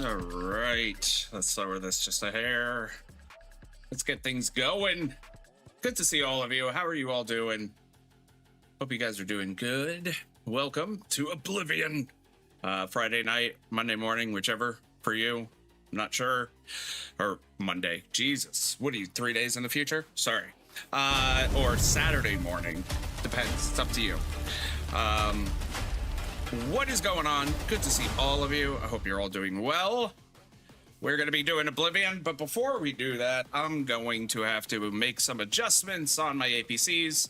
All right, let's lower this just a hair. Let's get things going. Good to see all of you. How are you all doing? Hope you guys are doing good. Welcome to Oblivion. Friday night, Monday morning, whichever for you. I'm not sure. Or Monday. Jesus. What are you, 3 days in the future? Sorry. Or Saturday morning. Depends. It's up to you. What is going on? Good to see all of you. I hope you're all doing well. We're going to be doing Oblivion, but before we do that, I'm going to have to make some adjustments on my APCs.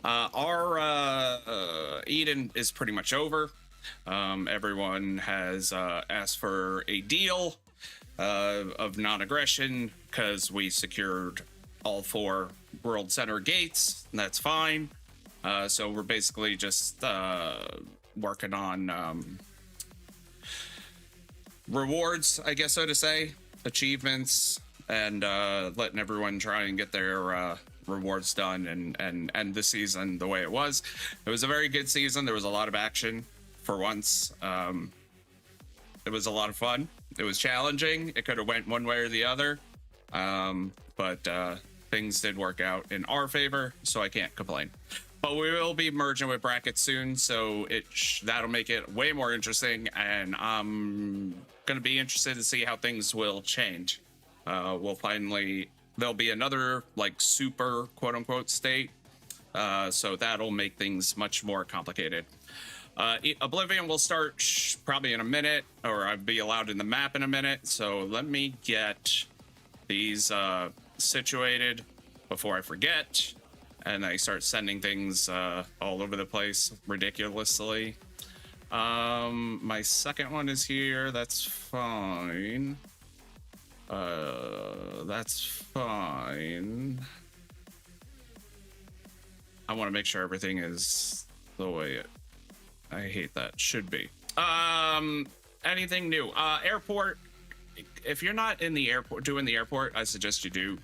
Our Eden is pretty much over. Everyone has asked for a deal of non-aggression because we secured all 4 World Center gates. And that's fine. So we're basically just working on rewards, I guess so to say, achievements, and letting everyone try and get their rewards done and end the season the way it was. It was a very good season. There was a lot of action for once. It was a lot of fun. It was challenging. It could have went one way or the other, but things did work out in our favor, so I can't complain. But we will be merging with brackets soon, so that'll make it way more interesting, and I'm going to be interested to see how things will change. There'll be another, like, super quote-unquote state, so that'll make things much more complicated. Oblivion will start probably in a minute, or I'll be allowed in the map in a minute, so let me get these situated before I forget. And I start sending things all over the place ridiculously. My second one is here. That's fine. That's fine. I want to make sure everything is the way I hate that should be. Anything new? Airport. If you're not in the airport, doing the airport, I suggest you do.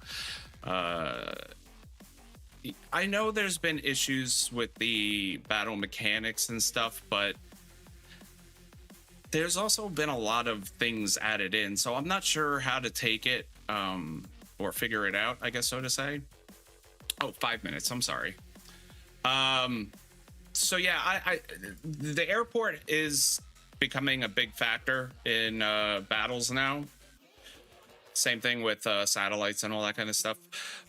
I know there's been issues with the battle mechanics and stuff, but there's also been a lot of things added in, so I'm not sure how to take it or figure it out, I guess so to say. Oh, 5 minutes. I'm sorry. So yeah, the airport is becoming a big factor in battles now. Same thing with satellites and all that kind of stuff.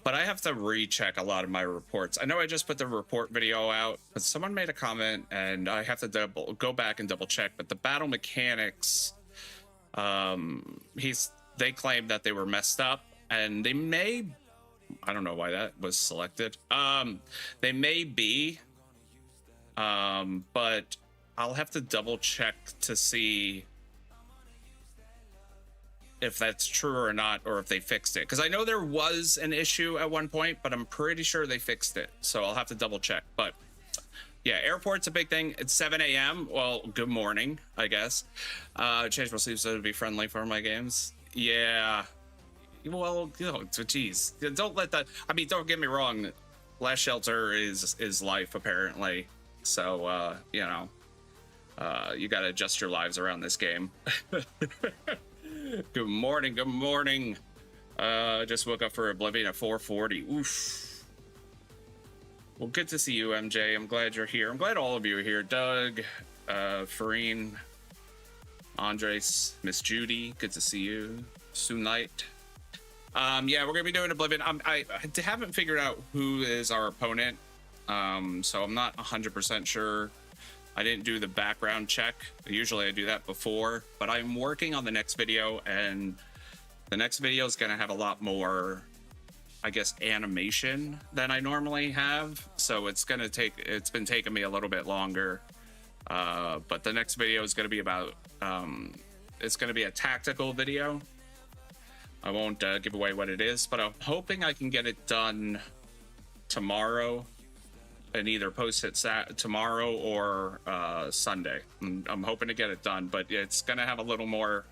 But I have to recheck a lot of my reports. I know I just put the report video out, but someone made a comment, and I have to go back and double check. But the battle mechanics, they claim that they were messed up, and they may. I don't know why that was selected. They may be, but I'll have to double check to see if that's true or not, or if they fixed it, because I know there was an issue at one point, but I'm pretty sure they fixed it, so I'll have to double check. But yeah, airport's a big thing. It's 7 a.m. Well, good morning, I guess. Change my sleep so to be friendly for my games. Yeah, well, you know, geez, don't let that. I mean, don't get me wrong, Last Shelter is life apparently, so you know, you got to adjust your lives around this game. Good morning, good morning. Just woke up for Oblivion at 4:40. Oof. Well, good to see you, MJ. I'm glad you're here. I'm glad all of you are here. Doug, Farine, Andres, Miss Judy, good to see you. Sue Knight. Yeah, we're gonna be doing Oblivion. I haven't figured out who is our opponent, so I'm not 100% sure. I didn't do the background check. Usually I do that before, but I'm working on the next video, and the next video is going to have a lot more, I guess, animation than I normally have. So it's been taking me a little bit longer. But the next video is going to be about, it's going to be a tactical video. I won't give away what it is, but I'm hoping I can get it done tomorrow, and either post it tomorrow or Sunday. I'm hoping to get it done, but it's gonna have a little more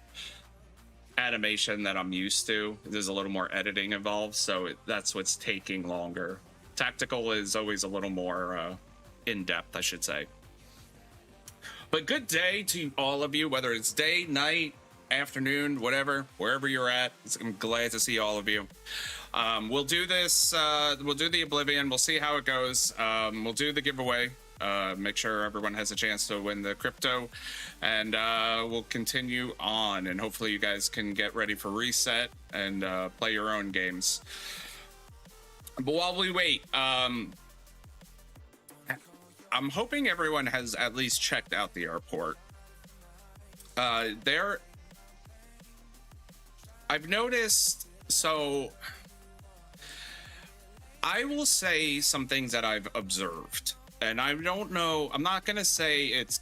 animation that I'm used to. There's a little more editing involved, so that's what's taking longer. Tactical is always a little more in-depth, I should say. But good day to all of you, whether it's day, night, afternoon, whatever, wherever you're at. I'm glad to see all of you. We'll do this, we'll do the Oblivion, we'll see how it goes. We'll do the giveaway, make sure everyone has a chance to win the crypto, and we'll continue on, and hopefully you guys can get ready for reset and play your own games. But while we wait, I'm hoping everyone has at least checked out the airport. I've noticed, so I will say some things that I've observed, and I don't know, I'm not gonna say it's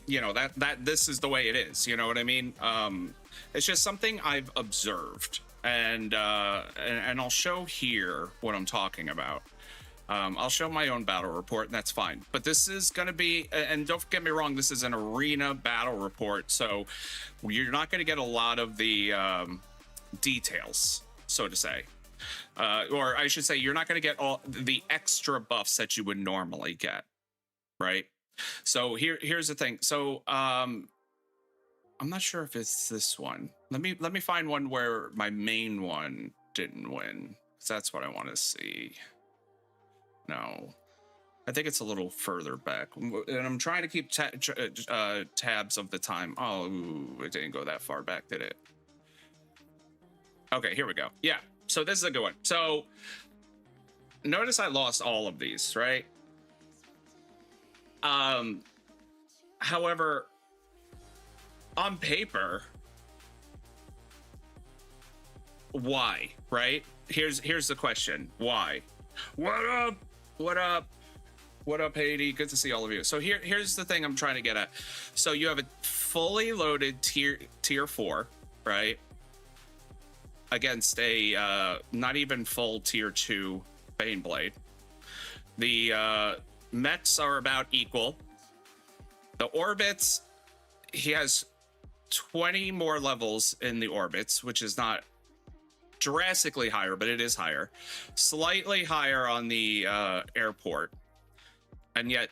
you know, that this is the way it is, you know what I mean? It's just something I've observed, and I'll show here what I'm talking about. I'll show my own battle report, and that's fine. But this is going to be, and don't get me wrong, this is an arena battle report, so you're not going to get a lot of the details, so to say. Or I should say, you're not going to get all the extra buffs that you would normally get, right? So here's the thing. So I'm not sure if it's this one. Let me find one where my main one didn't win, because that's what I want to see. No, I think it's a little further back, and I'm trying to keep tabs of the time. Oh, it didn't go that far back, did it? Okay, here we go. Yeah, so this is a good one. So notice I lost all of these, right? However, on paper, why, right? Here's the question. Why? What up? What up? What up, Haiti? Good to see all of you. So here's the thing I'm trying to get at. So you have a fully loaded tier 4, right? Against a not even full tier 2 Baneblade. The mechs are about equal. The orbits, he has 20 more levels in the orbits, which is not drastically higher, but it is higher. Slightly higher on the airport. And yet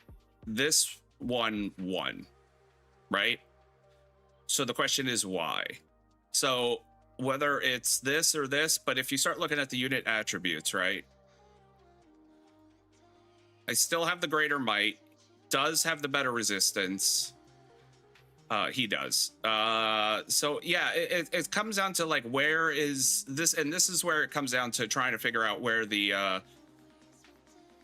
this one won, right? So the question is why? So whether it's this or this, but if you start looking at the unit attributes, right? I still have the greater might. Does have the better resistance. He does. So yeah, it comes down to like, where is this? And this is where it comes down to trying to figure out where the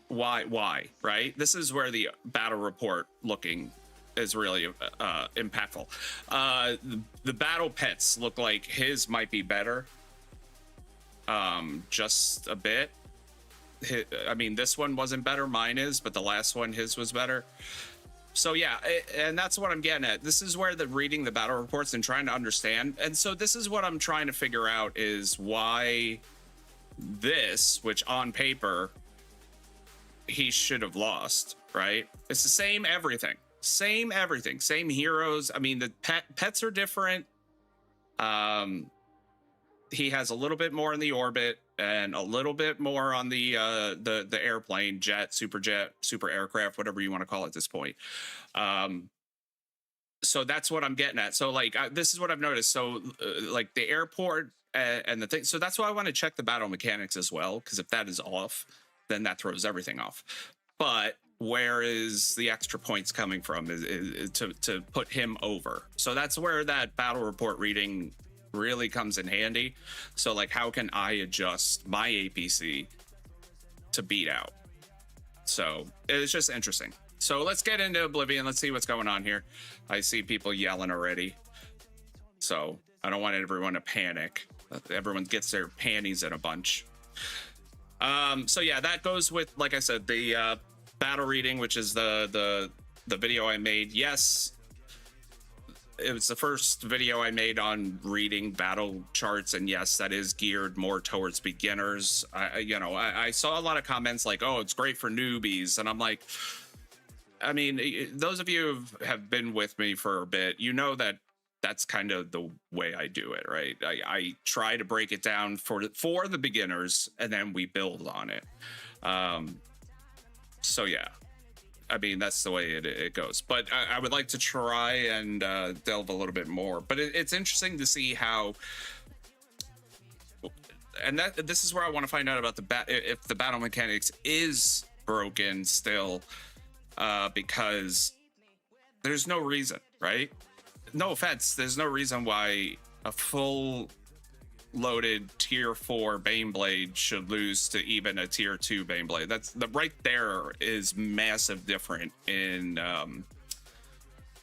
why, right? This is where the battle report looking is really impactful. The battle pets look like his might be better, just a bit. I mean, this one wasn't better, mine is, but the last one, his was better. So yeah, and that's what I'm getting at. This is where the reading the battle reports and trying to understand. And so this is what I'm trying to figure out, is why this, which on paper he should have lost, right? It's the same everything, same heroes. I mean, the pets are different. He has a little bit more in the orbit and a little bit more on the airplane, jet, super aircraft, whatever you want to call it at this point. So that's what I'm getting at. So like, this is what I've noticed. So like the airport and the thing. So that's why I want to check the battle mechanics as well, because if that is off, then that throws everything off. But where is the extra points coming from is to put him over? So that's where that battle report reading really comes in handy. So like, how can I adjust my APC to beat out? So it's just interesting. So let's get into Oblivion. Let's see what's going on here. I see people yelling already, so I don't want everyone to panic. Everyone gets their panties in a bunch. So yeah, that goes with, like I said, the battle reading, which is the video I made. Yes, it was the first video I made on reading battle charts, and yes, that is geared more towards beginners. I saw a lot of comments like, "Oh, it's great for newbies," and I'm like, I mean, those of you who have been with me for a bit, you know that that's kind of the way I do it, right? I try to break it down for the beginners, and then we build on it. So yeah, I mean, that's the way it goes. But I would like to try and delve a little bit more. But it's interesting to see how, and this is where I want to find out about if the battle mechanics is broken still, because there's no reason, right? No offense, there's no reason why a full loaded tier 4 Baneblade should lose to even a tier 2 Baneblade. That's right there is massive different in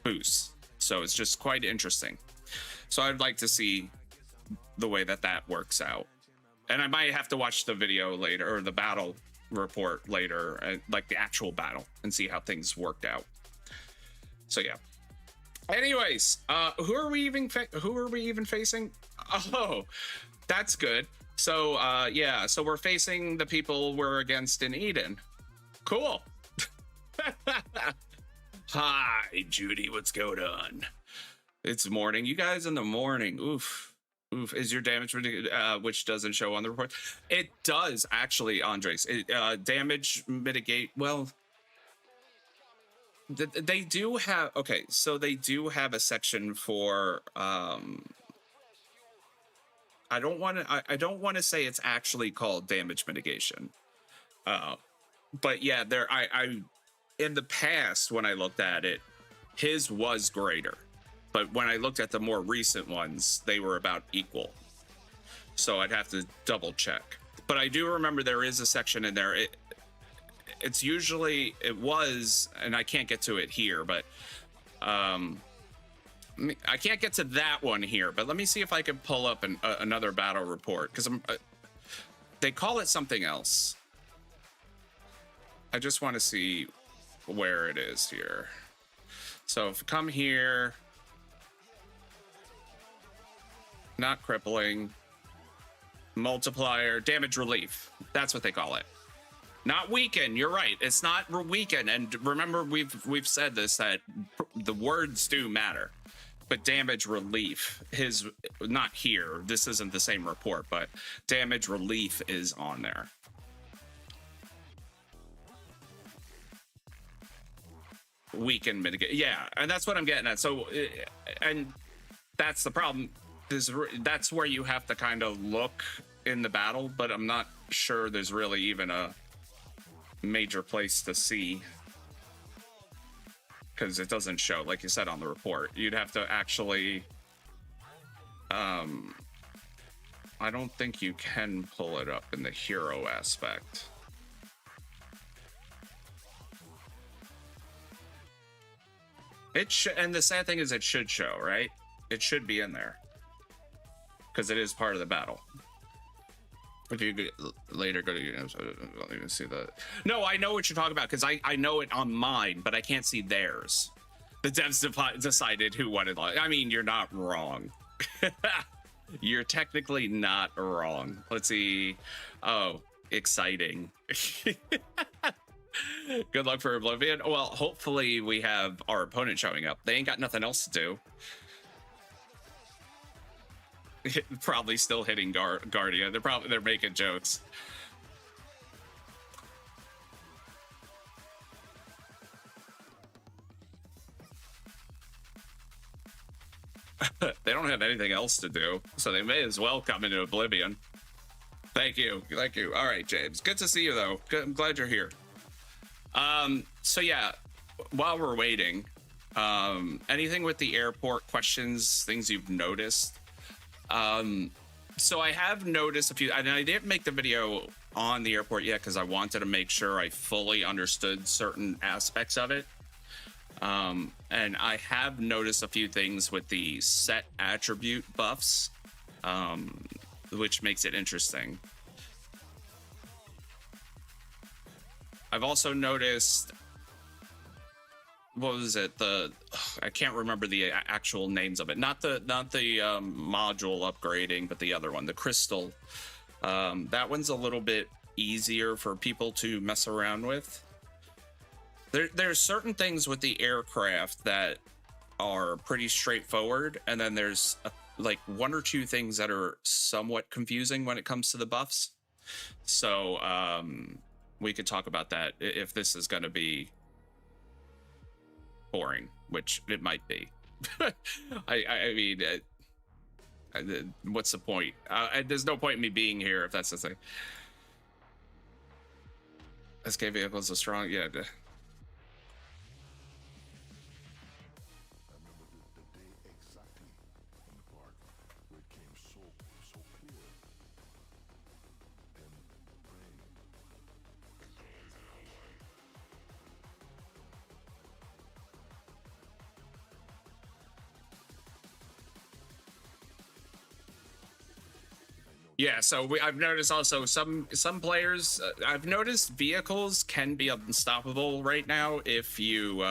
boosts. So it's just quite interesting. So I'd like to see the way that works out. And I might have to watch the video later, or the battle report later, like the actual battle, and see how things worked out. So yeah. Anyways, who are we even facing? Oh, that's good. So yeah, so we're facing the people we're against in Eden. Cool. Hi, Judy, what's going on? It's morning. You guys in the morning. Oof. Is your damage which doesn't show on the report? It does actually, Andres. Damage mitigate. Well, they do have, okay, so they do have a section for I don't want to say it's actually called damage mitigation, but yeah, I in the past when I looked at it, his was greater, but when I looked at the more recent ones, they were about equal. So I'd have to double check, but I do remember there is a section in there. It's usually, it was, and I can't get to it here, but I can't get to that one here, but let me see if I can pull up another battle report, because they call it something else. I just want to see where it is here. So if we come here, not crippling, multiplier, damage relief, that's what they call it. Not weaken. You're right. It's not weaken. And remember, we've said this, that the words do matter. But damage relief, his not here. This isn't the same report, but damage relief is on there. Weaken, mitigate. Yeah, and that's what I'm getting at. So, and that's the problem. That's where you have to kind of look in the battle, but I'm not sure there's really even a major place to see, because it doesn't show, like you said on the report. You'd have to actually I don't think you can pull it up in the hero aspect. It should, and the sad thing is it should show, right? It should be in there because it is part of the battle. If you later go to, you can see that. No, I know what you're talking about because I know it on mine, but I can't see theirs. The devs decided who wanted. I mean, you're not wrong. You're technically not wrong. Let's see. Oh, exciting. Good luck for Oblivion. Well, hopefully we have our opponent showing up. They ain't got nothing else to do. Probably still hitting Guardian. They're making jokes. They don't have anything else to do, so they may as well come into Oblivion. Thank you. All right, James. Good to see you, though. I'm glad you're here. So yeah, while we're waiting, anything with the airport, questions, things you've noticed? So I have noticed a few, and I didn't make the video on the airport yet because I wanted to make sure I fully understood certain aspects of it. And I have noticed a few things with the set attribute buffs, which makes it interesting. I've also noticed, what was it? I can't remember the actual names of it. Not the module upgrading, but the other one, the crystal. That one's a little bit easier for people to mess around with. There's certain things with the aircraft that are pretty straightforward, and then there's like one or two things that are somewhat confusing when it comes to the buffs. So we could talk about that if this is going to be boring, which it might be. I mean, what's the point? There's no point in me being here if that's the thing. SK vehicles are strong, yeah. Yeah, so I've noticed also some players. I've noticed vehicles can be unstoppable right now if you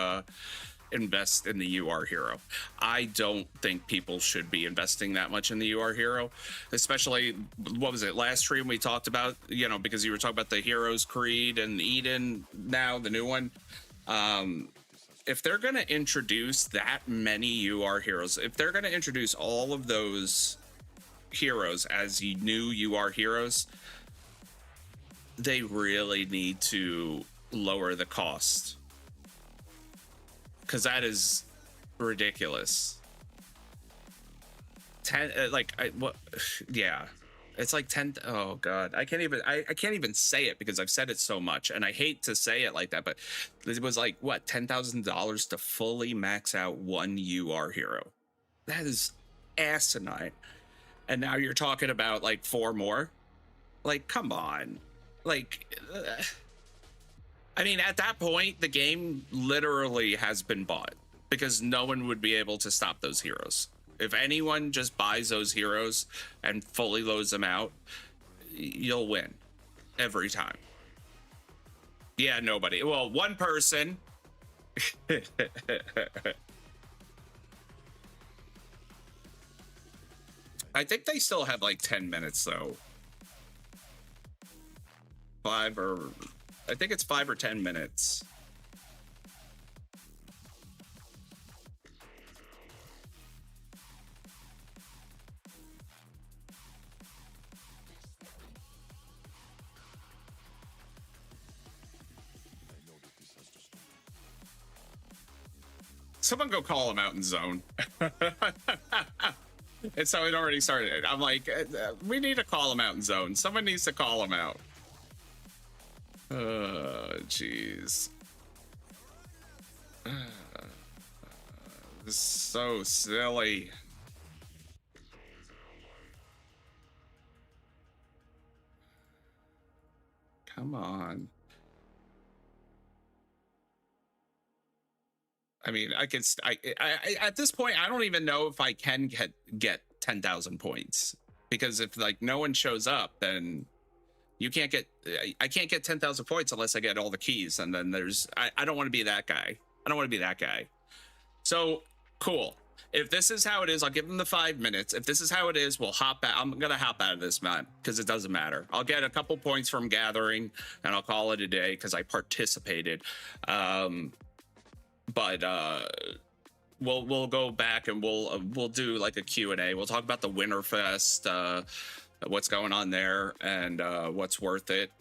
invest in the UR hero. I don't think people should be investing that much in the UR hero, especially, what was it, last stream we talked about, because you were talking about the Heroes Creed and Eden, now the new one. If they're going to introduce that many UR heroes, if they're going to introduce all of those heroes as new UR heroes, they really need to lower the cost, because that is ridiculous. 10 yeah, it's like 10. Oh god, I can't even say it because I've said it so much, and I hate to say it like that, but it was like, what, $10,000 to fully max out one UR hero. That is asinine. And now you're talking about like 4 more. Like, come on. Like, I mean, at that point, the game literally has been bought, because no one would be able to stop those heroes. If anyone just buys those heroes and fully loads them out, you'll win every time. Yeah, nobody. Well, one person. I think they still have like 10 minutes though. I think it's 5 or 10 minutes. Someone go call him out in zone. And so it already started. I'm like, we need to call him out in zone. Someone needs to call him out. Jeez. This is so silly. Come on. I mean, I can. I at this point, I don't even know if I can get 10,000 points, because if like no one shows up, then you can't get. I can't get 10,000 points unless I get all the keys, and then there's. I don't want to be that guy. I don't want to be that guy. So cool. If this is how it is, I'll give them the 5 minutes. If this is how it is, we'll hop out. I'm gonna hop out of this map because it doesn't matter. I'll get a couple points from gathering, and I'll call it a day because I participated. But we'll go back and we'll do like a Q&A. We'll talk about the Winterfest, what's going on there, and what's worth it.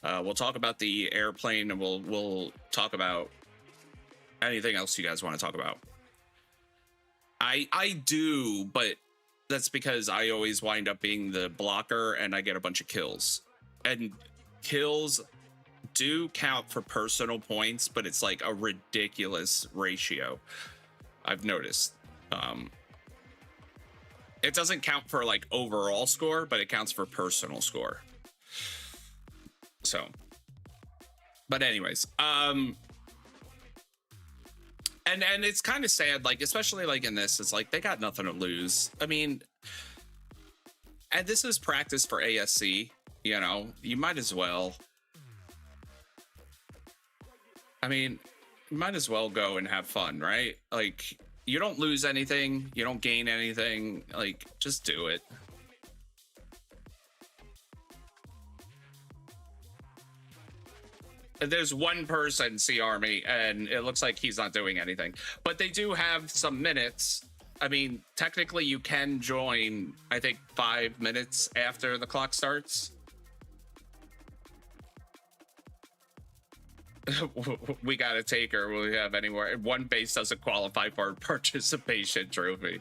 We'll talk about the airplane, and we'll talk about anything else you guys want to talk about. I do, but that's because I always wind up being the blocker and I get a bunch of kills. And kills do count for personal points, but it's like a ridiculous ratio, I've noticed. It doesn't count for like overall score, but it counts for personal score. So, but anyways, and it's kind of sad, like, especially like in this, it's like they got nothing to lose. I mean, and this is practice for ASC, you know, you might as well. I mean, you might as well go and have fun, right? Like, you don't lose anything, you don't gain anything, like, just do it. There's one person, Sea Army, and it looks like he's not doing anything. But they do have some minutes. I mean, technically you can join, I think, 5 minutes after the clock starts. We gotta take her. We have anywhere. One base doesn't qualify for a participation trophy.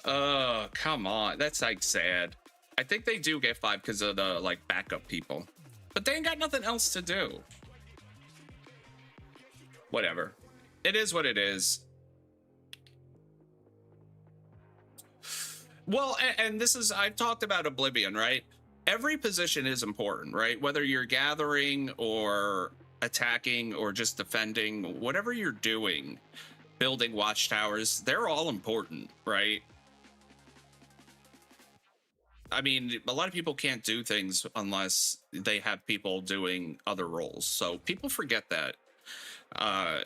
Oh, come on. That's like sad. I think they do get 5 because of the like backup people, but they ain't got nothing else to do. Whatever. It is what it is. Well, and this is, I've talked about Oblivion, right? Every position is important, right? Whether you're gathering or attacking or just defending, whatever you're doing, building watchtowers, they're all important, right? I mean, a lot of people can't do things unless they have people doing other roles. So people forget that.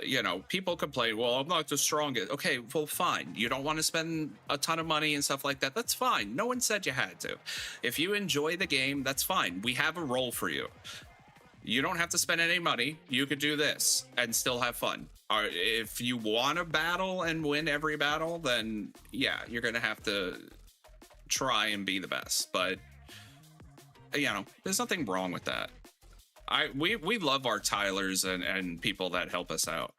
You know, people complain, well, I'm not the strongest. Okay, well, fine. You don't want to spend a ton of money and stuff like that. That's fine. No one said you had to. If you enjoy the game, that's fine. We have a role for you. You don't have to spend any money. You could do this and still have fun. If you want to battle and win every battle, then yeah, you're going to have to try and be the best. But, you know, there's nothing wrong with that. We love our tilers and people that help us out.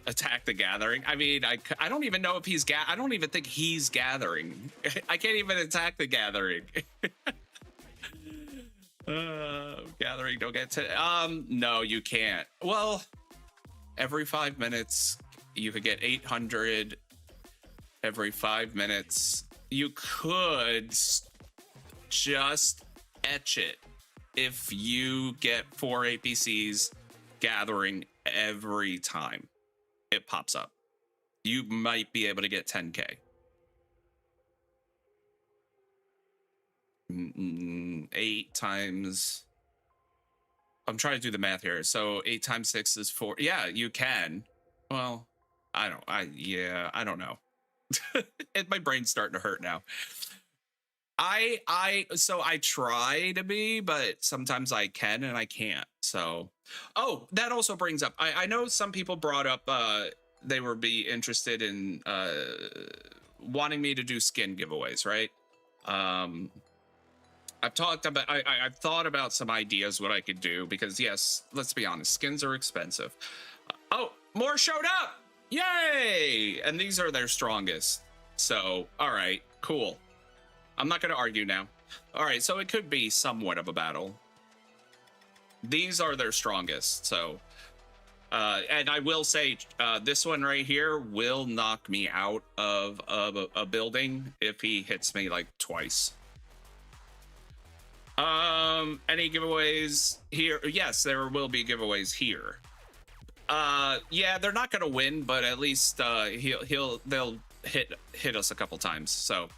Attack the Gathering. I mean, I don't even know if he's I don't even think he's gathering. I can't even attack the Gathering. Gathering don't get to no, you can't. Well, every 5 minutes you could get 800. Every 5 minutes you could just etch it if you get 4 APCs gathering every time it pops up. You might be able to get 10k. 8 times, I'm trying to do the math here, so 8 times 6 is 4. Yeah, you can. Well, I don't know. My brain's starting to hurt now. So I try to be, but sometimes I can and I can't. So, oh, that also brings up, I know some people brought up they would be interested in wanting me to do skin giveaways, right? I've talked about, I've thought about some ideas what I could do, because yes, let's be honest, skins are expensive. Oh, more showed up! Yay! And these are their strongest. So, all right, cool. I'm not going to argue now. All right, so it could be somewhat of a battle. these are their strongest. So, and I will say, this one right here will knock me out of a building if he hits me like twice. Any giveaways here? Yes, there will be giveaways here. Yeah, they're not gonna win, but at least they'll hit us a couple times, so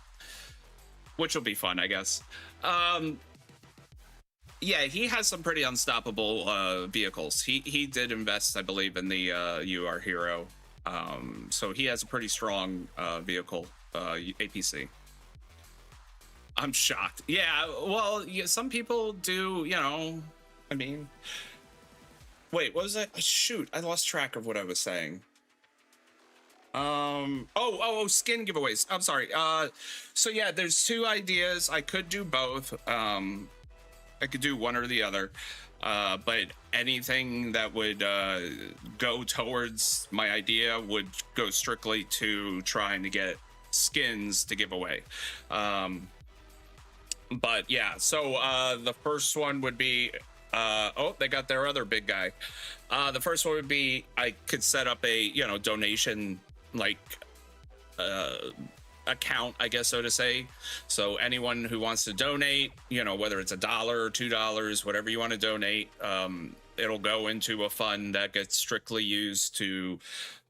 which will be fun, I guess. Yeah, he has some pretty unstoppable vehicles. He did invest, I believe, in the You Are Hero. So he has a pretty strong vehicle APC. I'm shocked. Yeah, well, yeah, some people do, you know, I mean, wait, what was that? Shoot, I lost track of what I was saying. Skin giveaways. I'm sorry. So yeah, there's two ideas. I could do both. I could do one or the other. But anything that would go towards my idea would go strictly to trying to get skins to give away. But yeah, so the first one would be they got their other big guy. The first one would be I could set up a, you know, donation like account, I guess, so to say. So anyone who wants to donate, you know, whether it's $1 or $2, whatever you want to donate, it'll go into a fund that gets strictly used to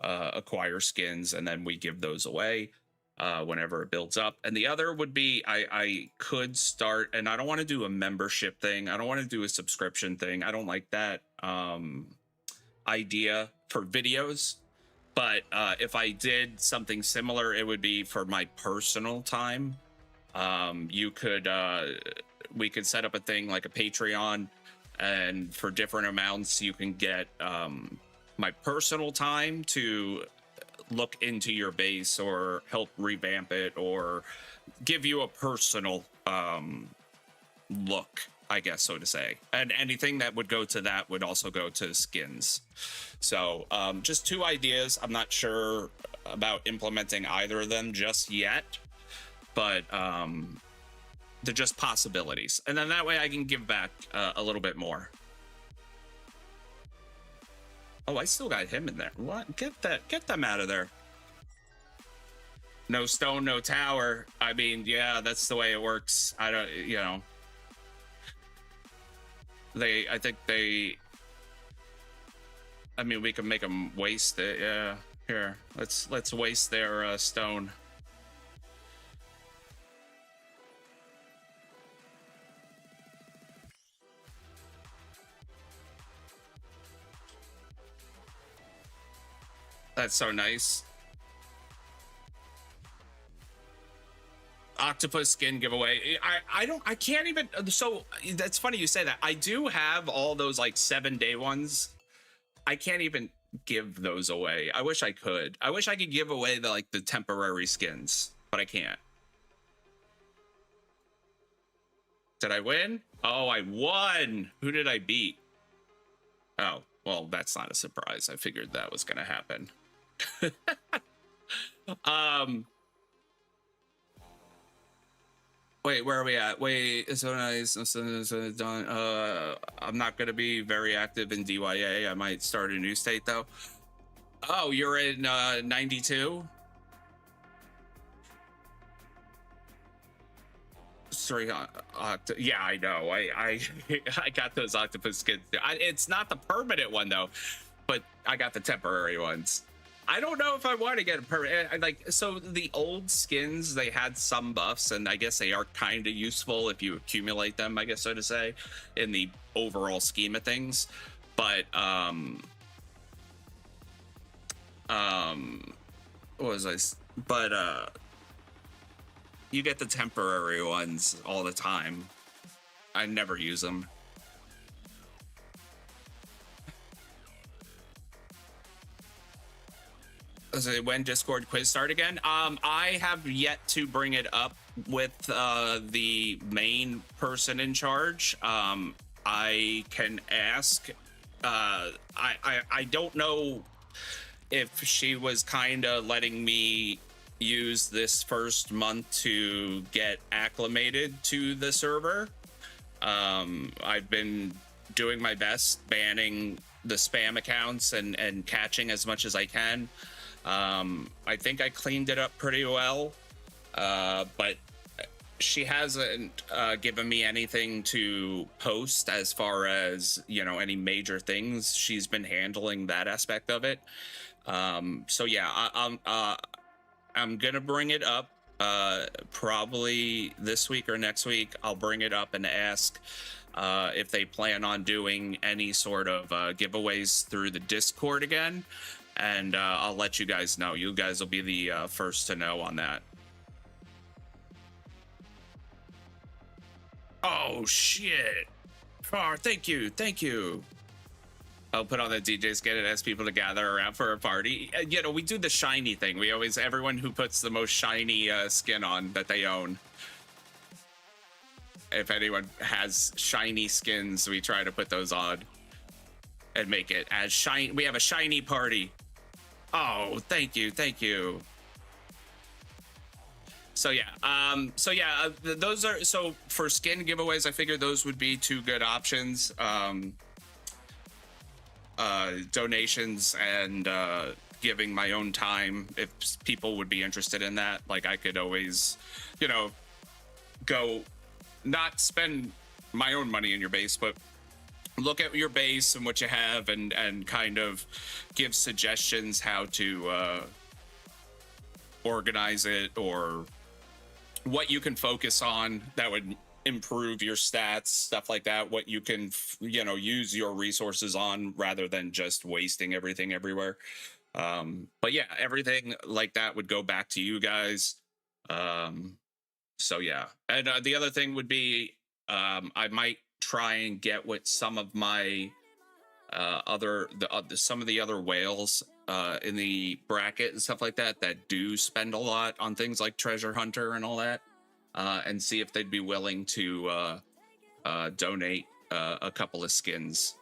acquire skins, and then we give those away whenever it builds up. And the other would be I could start, and I don't want to do a membership thing, I don't want to do a subscription thing, I don't like that idea for videos. But if I did something similar, it would be for my personal time. You could we could set up a thing like a Patreon, and for different amounts you can get my personal time to look into your base or help revamp it or give you a personal look, I guess, so to say. And anything that would go to that would also go to skins. So just two ideas. I'm not sure about implementing either of them just yet, but they're just possibilities. And then that way I can give back a little bit more. Oh, I still got him in there. What? Get them out of there. No stone, no tower. I mean, yeah, that's the way it works. I don't, you know. I think I mean, we can make them waste it. Yeah, here, let's waste their stone. That's so nice. Octopus skin giveaway. I can't even. So that's funny you say that. I do have all those like 7-day ones. I can't even give those away. I wish I could. I wish I could give away the temporary skins, but I can't. Did I win? Oh, I won. Who did I beat? Oh, well, that's not a surprise. I figured that was gonna happen. Wait, where are we at? Wait, it's so nice. So done. I'm not gonna be very active in DYA. I might start a new state though. Oh, you're in 92? Sorry, yeah, I know. I got those octopus skins. It's not the permanent one though, but I got the temporary ones. I don't know if I want to get a permanent. Like, so the old skins, they had some buffs, and I guess they are kind of useful if you accumulate them, I guess, so to say, in the overall scheme of things. But what was I? But you get the temporary ones all the time. I never use them. When Discord quiz start again? I have yet to bring it up with the main person in charge. I can ask. I don't know if she was kind of letting me use this first month to get acclimated to the server. I've been doing my best banning the spam accounts and catching as much as I can. I think I cleaned it up pretty well, but she hasn't given me anything to post as far as, you know, any major things. She's been handling that aspect of it. So yeah, I'm gonna bring it up probably this week or next week. I'll bring it up and ask if they plan on doing any sort of giveaways through the Discord again, and I'll let you guys know. You guys will be the first to know on that. Oh shit! Oh, thank you. I'll put on the DJ skit and ask people to gather around for a party. You know, we do the shiny thing. We always, everyone who puts the most shiny skin on that they own. If anyone has shiny skins, we try to put those on and make it as shiny. We have a shiny party. Oh, thank you. So yeah, those are, so for skin giveaways, I figured those would be two good options. Donations and giving my own time, if people would be interested in that. Like, I could always, you know, go not spend my own money in your base, but look at your base and what you have and kind of give suggestions how to organize it, or what you can focus on that would improve your stats, stuff like that, what you can, you know, use your resources on rather than just wasting everything everywhere. But yeah, everything like that would go back to you guys. So yeah, and the other thing would be, I might try and get with some of my some of the other whales in the bracket and stuff like that do spend a lot on things like treasure hunter and all that, and see if they'd be willing to donate a couple of skins,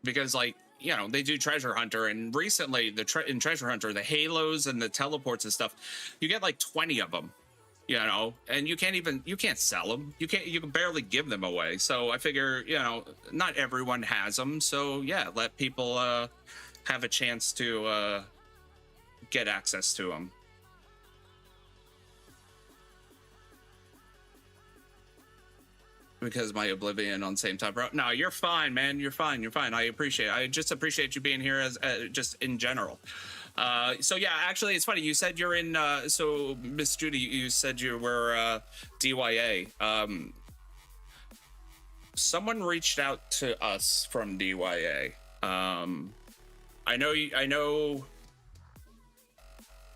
because, like, you know, they do treasure hunter, and recently in treasure hunter, the halos and the teleports and stuff, you get like 20 of them, you know, and you can't sell them. You can barely give them away. So I figure, you know, not everyone has them. So yeah, let people have a chance to get access to them. Because my Oblivion on same time, bro. No, you're fine, man. You're fine. I just appreciate you being here as just in general. So yeah, actually, it's funny. You said you're in. So Miss Judy, you said you were DYA. Someone reached out to us from DYA. I know.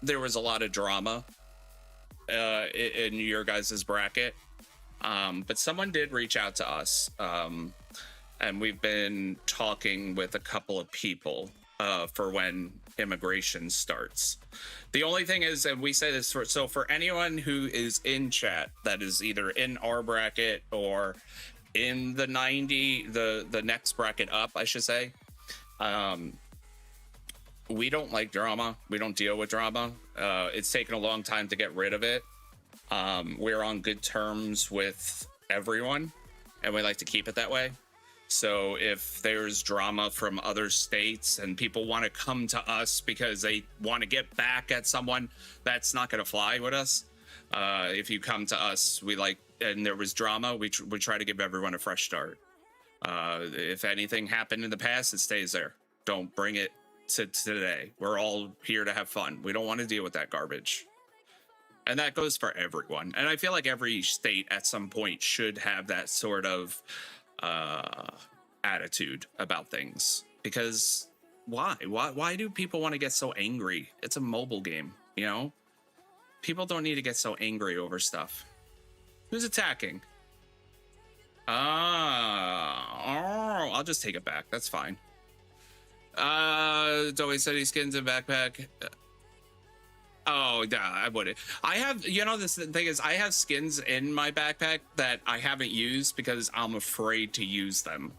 There was a lot of drama in your guys' bracket. But someone did reach out to us, and we've been talking with a couple of people for when immigration starts. The only thing is, and we say this for anyone who is in chat that is either in our bracket or in the 90, the next bracket up, I should say, we don't like drama. We don't deal with drama. It's taken a long time to get rid of it. We're on good terms with everyone, and we like to keep it that way. So if there's drama from other states and people want to come to us because they want to get back at someone, that's not going to fly with us. If you come to us, and there was drama, we try to give everyone a fresh start. If anything happened in the past, it stays there. Don't bring it to today. We're all here to have fun. We don't want to deal with that garbage. And that goes for everyone. And I feel like every state at some point should have that sort of attitude about things. Because why? Why do people want to get so angry? It's a mobile game, you know? People don't need to get so angry over stuff. Who's attacking? I'll just take it back. That's fine. Dowie said he skins a backpack. Oh, yeah, I wouldn't. I have, you know, this thing is, I have skins in my backpack that I haven't used because I'm afraid to use them.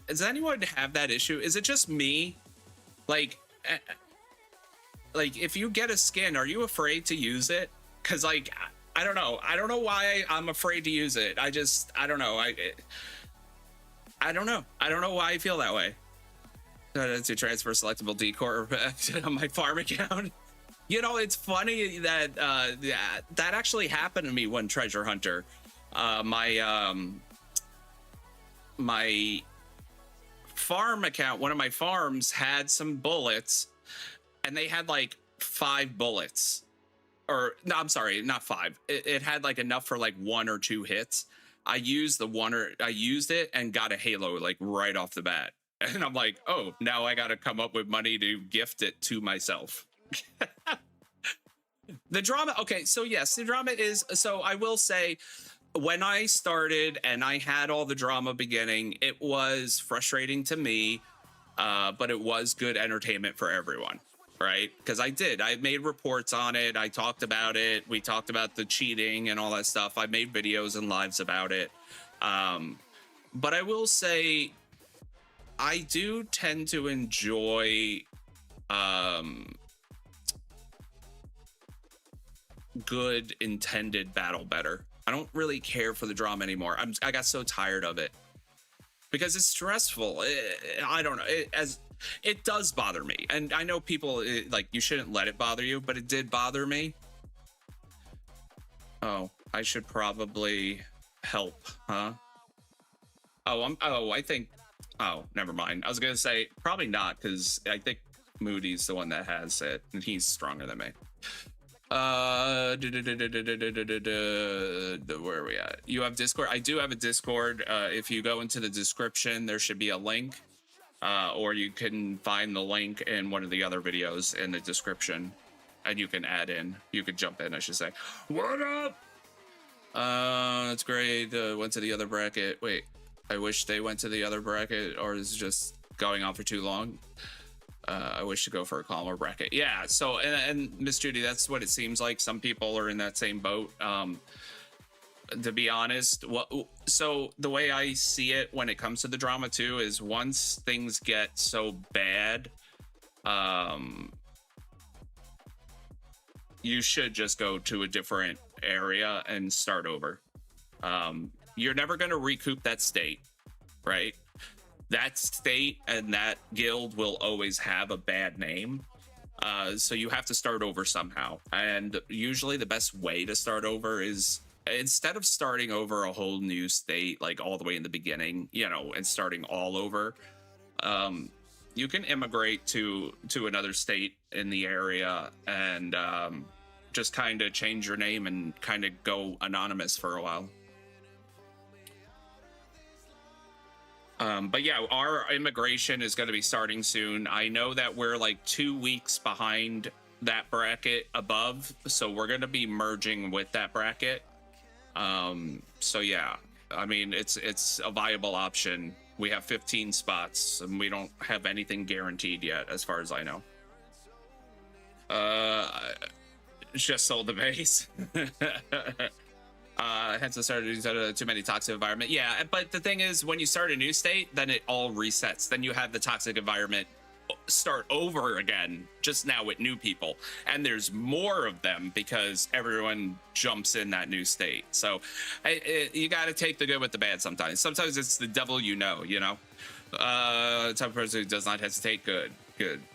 Does anyone have that issue? Is it just me? Like, if you get a skin, are you afraid to use it? Because, like, I don't know. I don't know why I'm afraid to use it. I don't know. I don't know. I don't know why I feel that way. To transfer selectable decor back to my farm account. You know, it's funny that that actually happened to me one treasure hunter. My farm account, one of my farms had some bullets, and they had like 5 bullets. Or no, I'm sorry, not 5. It had like enough for like 1 or 2 hits. I used it and got a halo like right off the bat. And I'm like, oh, now I got to come up with money to gift it to myself. The drama. Okay, so yes, the drama is. So I will say, when I started and I had all the drama beginning, it was frustrating to me, but it was good entertainment for everyone, right? Because I made reports on it. I talked about it. We talked about the cheating and all that stuff. I made videos and lives about it. But I will say, I do tend to enjoy good intended battle better. I don't really care for the drama anymore. I got so tired of it because it's stressful. I don't know. It does bother me, and I know people like, you shouldn't let it bother you, but it did bother me. Oh, I should probably help, huh? I think. Oh, never mind. I was gonna say probably not, because I think Moody's the one that has it, and he's stronger than me. Where are we at? You have Discord? I do have a Discord. If you go into the description, there should be a link, or you can find the link in one of the other videos in the description, and you can add in. You can jump in, I should say. What up? That's great. Went to the other bracket. Wait, I wish they went to the other bracket, or is it just going on for too long? I wish to go for a calmer bracket. Yeah, so, and Miss Judy, that's what it seems like. Some people are in that same boat. To be honest, so the way I see it when it comes to the drama too is, once things get so bad, you should just go to a different area and start over. You're never going to recoup that state, right? That state and that guild will always have a bad name. So you have to start over somehow. And usually the best way to start over is, instead of starting over a whole new state, like all the way in the beginning, you know, and starting all over, you can immigrate to another state in the area and just kind of change your name and kind of go anonymous for a while. But yeah, our immigration is going to be starting soon. I know that we're like 2 weeks behind that bracket above, so we're going to be merging with that bracket. So yeah, I mean, it's a viable option. We have 15 spots, and we don't have anything guaranteed yet, as far as I know. Just sold the base. Hence I started too many toxic environment. Yeah, but the thing is, when you start a new state, then it all resets. Then you have the toxic environment start over again, just now with new people, and there's more of them because everyone jumps in that new state. So you got to take the good with the bad sometimes. Sometimes it's the devil, you know. The type of person who does not hesitate. Good.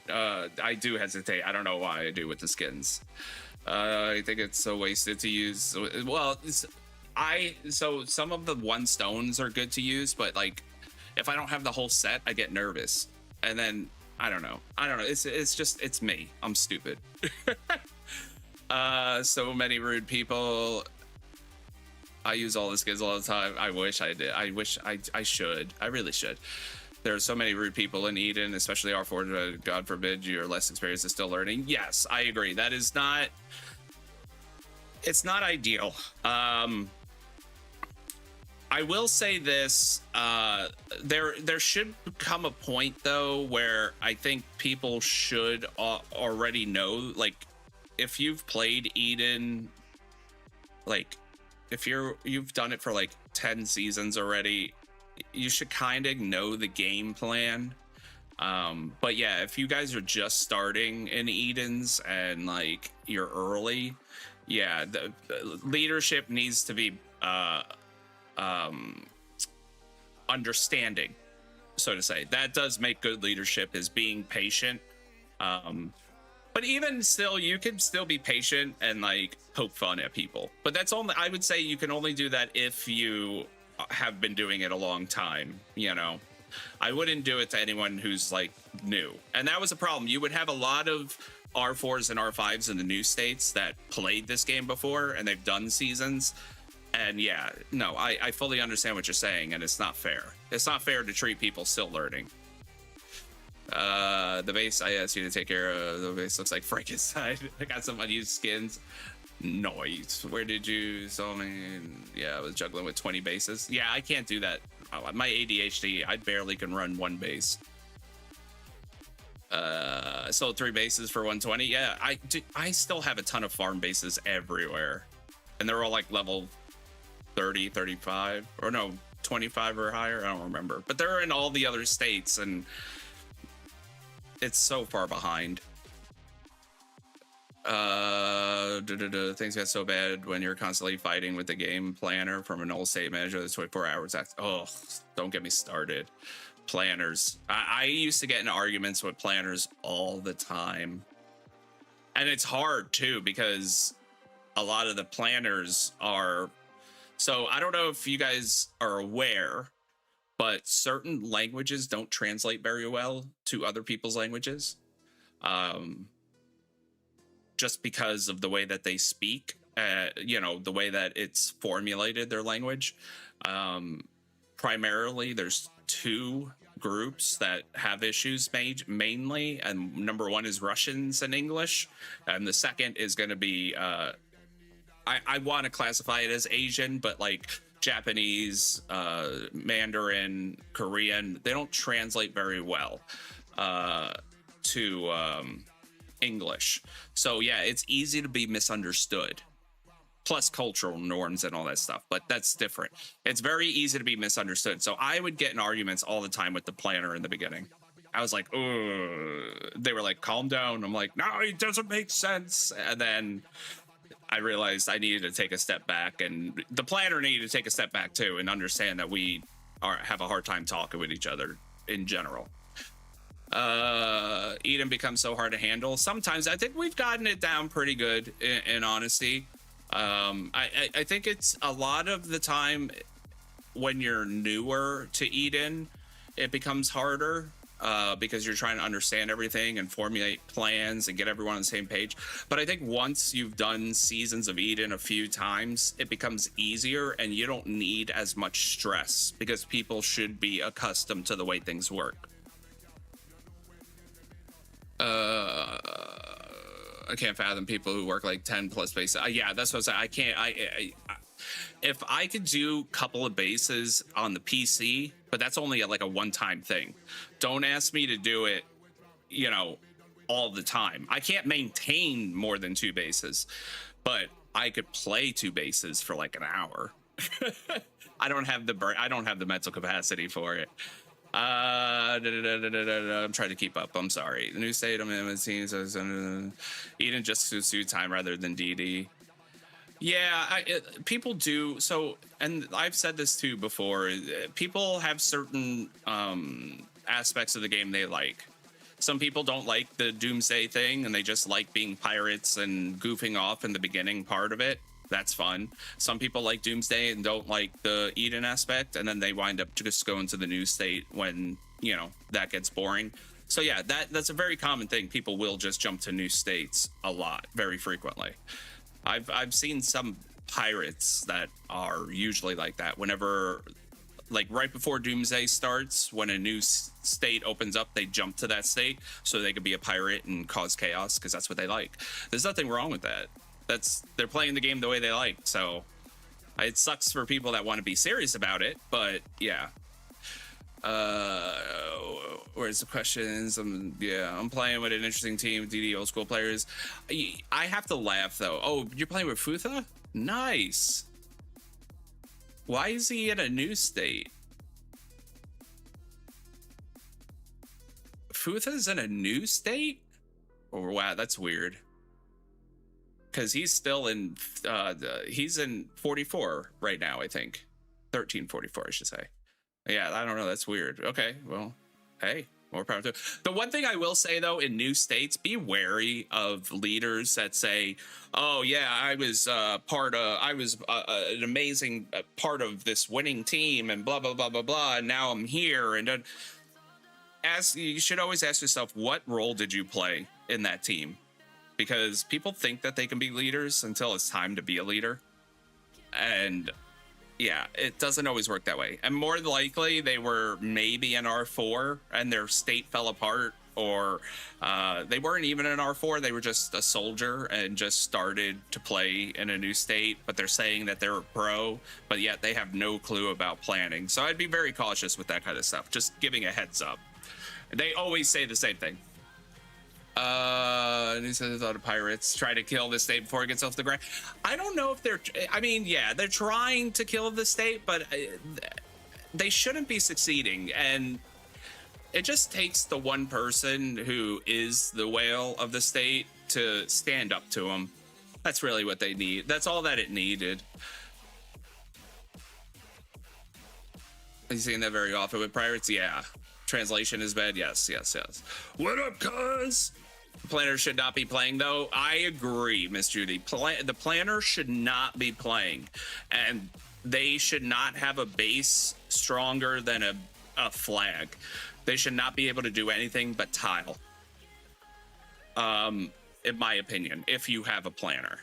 I do hesitate. I don't know why I do with the skins. I think it's so wasted to use. Well, so some of the 1 stones are good to use, but like, if I don't have the whole set, I get nervous, and then I don't know. It's me. I'm stupid. So many rude people. I use all the skins all the time. I wish I did. I wish I should. I really should. There are so many rude people in Eden, especially R4. God forbid you're less experienced and still learning. Yes, I agree. That is not. It's not ideal. I will say this. There should come a point though where I think people should already know. Like, if you've played Eden, like if you've done it for like 10 seasons already, you should kind of know the game plan. But yeah, if you guys are just starting in Edens and like you're early, Yeah, the leadership needs to be um, understanding, so to say. That does make good leadership, is being patient. But even still, you can still be patient and like poke fun at people. But that's only, I would say you can only do that if you have been doing it a long time, you know. I wouldn't do it to anyone who's like new. And that was a problem. You would have a lot of R4s and R5s in the new states that played this game before and they've done seasons. And yeah, no, I fully understand what you're saying, and it's not fair. It's not fair to treat people still learning. The base I asked you to take care of, the base looks like Frankenstein. I got some unused skins. Noise. Where did you saw me? Yeah, I was juggling with 20 bases. Yeah, I can't do that. My ADHD, I barely can run one base. Sold 3 bases for 120. Yeah, I still have a ton of farm bases everywhere, and they're all like level 30, 35, or no, 25 or higher. I don't remember, but they're in all the other states, and it's so far behind. Things get so bad when you're constantly fighting with the game planner from an old state manager that's 24 hours. Oh, don't get me started. Planners. I used to get in arguments with planners all the time. And it's hard too, because a lot of the planners are... So I don't know if you guys are aware, but certain languages don't translate very well to other people's languages. Just because of the way that they speak, you know, the way that it's formulated, their language. Primarily, there's 2 groups that have issues mainly, and number 1 is Russians and English, and the second is going to be, I want to classify it as Asian, but like Japanese, Mandarin, Korean, they don't translate very well to English. So yeah, it's easy to be misunderstood, plus cultural norms and all that stuff, but that's different. It's very easy to be misunderstood. So I would get in arguments all the time with the planner in the beginning. I was like, ugh. They were like, calm down. I'm like, no, it doesn't make sense. And then I realized I needed to take a step back, and the planner needed to take a step back too and understand that we have a hard time talking with each other in general. Eden becomes so hard to handle. Sometimes I think we've gotten it down pretty good, in honesty. I think it's a lot of the time when you're newer to Eden, it becomes harder because you're trying to understand everything and formulate plans and get everyone on the same page. But I think once you've done Seasons of Eden a few times, it becomes easier and you don't need as much stress because people should be accustomed to the way things work. I can't fathom people who work like 10 plus bases. Yeah, that's what I can't. If I could do a couple of bases on the PC, but that's only like a one-time thing. Don't ask me to do it, you know, all the time. I can't maintain more than 2 bases, but I could play 2 bases for like an hour. I don't have the mental capacity for it. I'm trying to keep up. I'm sorry. The new state amendment seems Eden just suit time rather than DD. Yeah, people do. So, and I've said this too before. People have certain aspects of the game they like. Some people don't like the Doomsday thing, and they just like being pirates and goofing off in the beginning part of it. That's fun. Some people like Doomsday and don't like the Eden aspect, and then they wind up just going to the new state when, you know, that gets boring. So yeah, that's a very common thing. People will just jump to new states a lot, very frequently. I've seen some pirates that are usually like that. Whenever, like right before Doomsday starts, when a new state opens up, they jump to that state so they could be a pirate and cause chaos because that's what they like. There's nothing wrong with that. They're playing the game the way they like. So it sucks for people that want to be serious about it, but yeah. Where's the questions? I'm playing with an interesting team, DD old school players. I have to laugh though. Oh, you're playing with Futha? Nice. Why is he in a new state? Futha's in a new state? Oh wow, that's weird. because he's still in he's in 44 right now, I think. 1344, I should say. Yeah, I don't know, that's weird. Okay, well, hey, more power to it. The one thing I will say though, in new states, be wary of leaders that say, oh yeah, I was an amazing part of this winning team and blah blah blah blah blah, and now I'm here. And you should always ask yourself, what role did you play in that team? Because people think that they can be leaders until it's time to be a leader. And yeah, it doesn't always work that way. And more likely, they were maybe an R4 and their state fell apart, or they weren't even an R4. They were just a soldier and just started to play in a new state, but they're saying that they're a pro, but yet they have no clue about planning. So I'd be very cautious with that kind of stuff. Just giving a heads up. They always say the same thing. And he says a lot of pirates try to kill the state before it gets off the ground. I don't know if they're, I mean, yeah, they're trying to kill the state, but they shouldn't be succeeding. And it just takes the one person who is the whale of the state to stand up to them. That's really what they need. That's all that it needed. Are you seeing that very often with pirates? Yeah. Translation is bad. Yes, yes, yes. What up, cuz? Planner should not be playing, though. I agree, Miss Judy. The planner should not be playing, and they should not have a base stronger than a flag. They should not be able to do anything but tile. In my opinion, if you have a planner.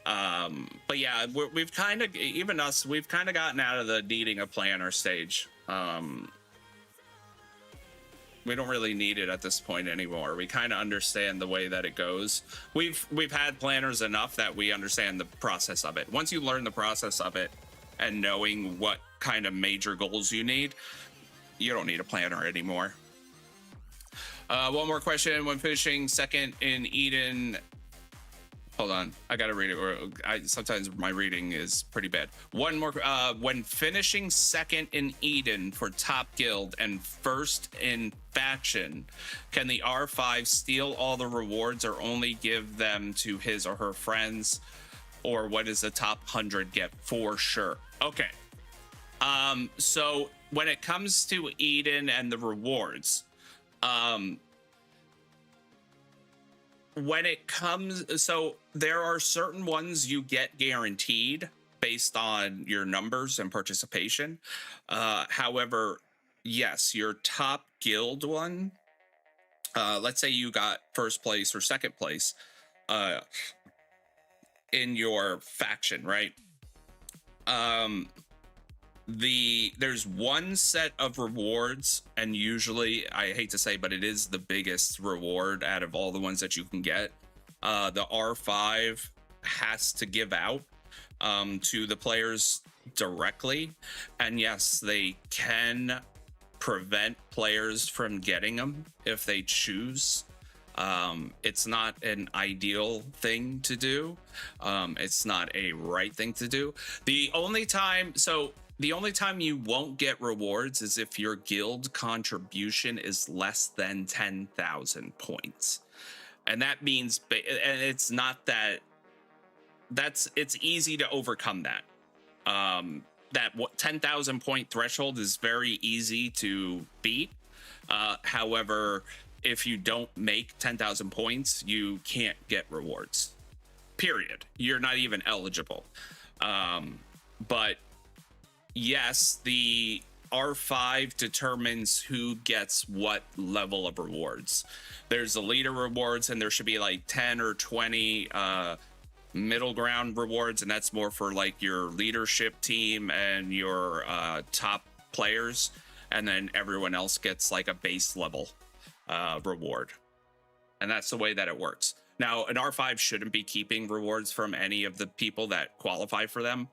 But yeah, we've kind of, even us, we've kind of gotten out of the needing a planner stage. We don't really need it at this point anymore. We kind of understand the way that it goes. We've had planners enough that we understand the process of it. Once you learn the process of it and knowing what kind of major goals you need, you don't need a planner anymore. One more question. When finishing second in Eden, hold on, I gotta read it. Sometimes my reading is pretty bad. One more. When finishing second in Eden for top guild and first in faction, can the R5 steal all the rewards or only give them to his or her friends? Or what does the top 100 get for sure? Okay. So when it comes to Eden and the rewards, when it comes, so there are certain ones you get guaranteed based on your numbers and participation. However, yes, your top guild one, let's say you got first place or second place in your faction, right? There's one set of rewards, and usually, I hate to say, but it is the biggest reward out of all the ones that you can get. The R5 has to give out to the players directly, and yes, they can prevent players from getting them if they choose. It's not an ideal thing to do. It's not a right thing to do. The only time you won't get rewards is if your guild contribution is less than 10,000 points. And that means, and it's not that, it's easy to overcome that. That 10,000 point threshold is very easy to beat. However, if you don't make 10,000 points, you can't get rewards. Period. You're not even eligible. But yes, the R5 determines who gets what level of rewards. There's the leader rewards, and there should be like 10 or 20 middle ground rewards, and that's more for like your leadership team and your top players, and then everyone else gets like a base level reward. And that's the way that it works. Now, an R5 shouldn't be keeping rewards from any of the people that qualify for them.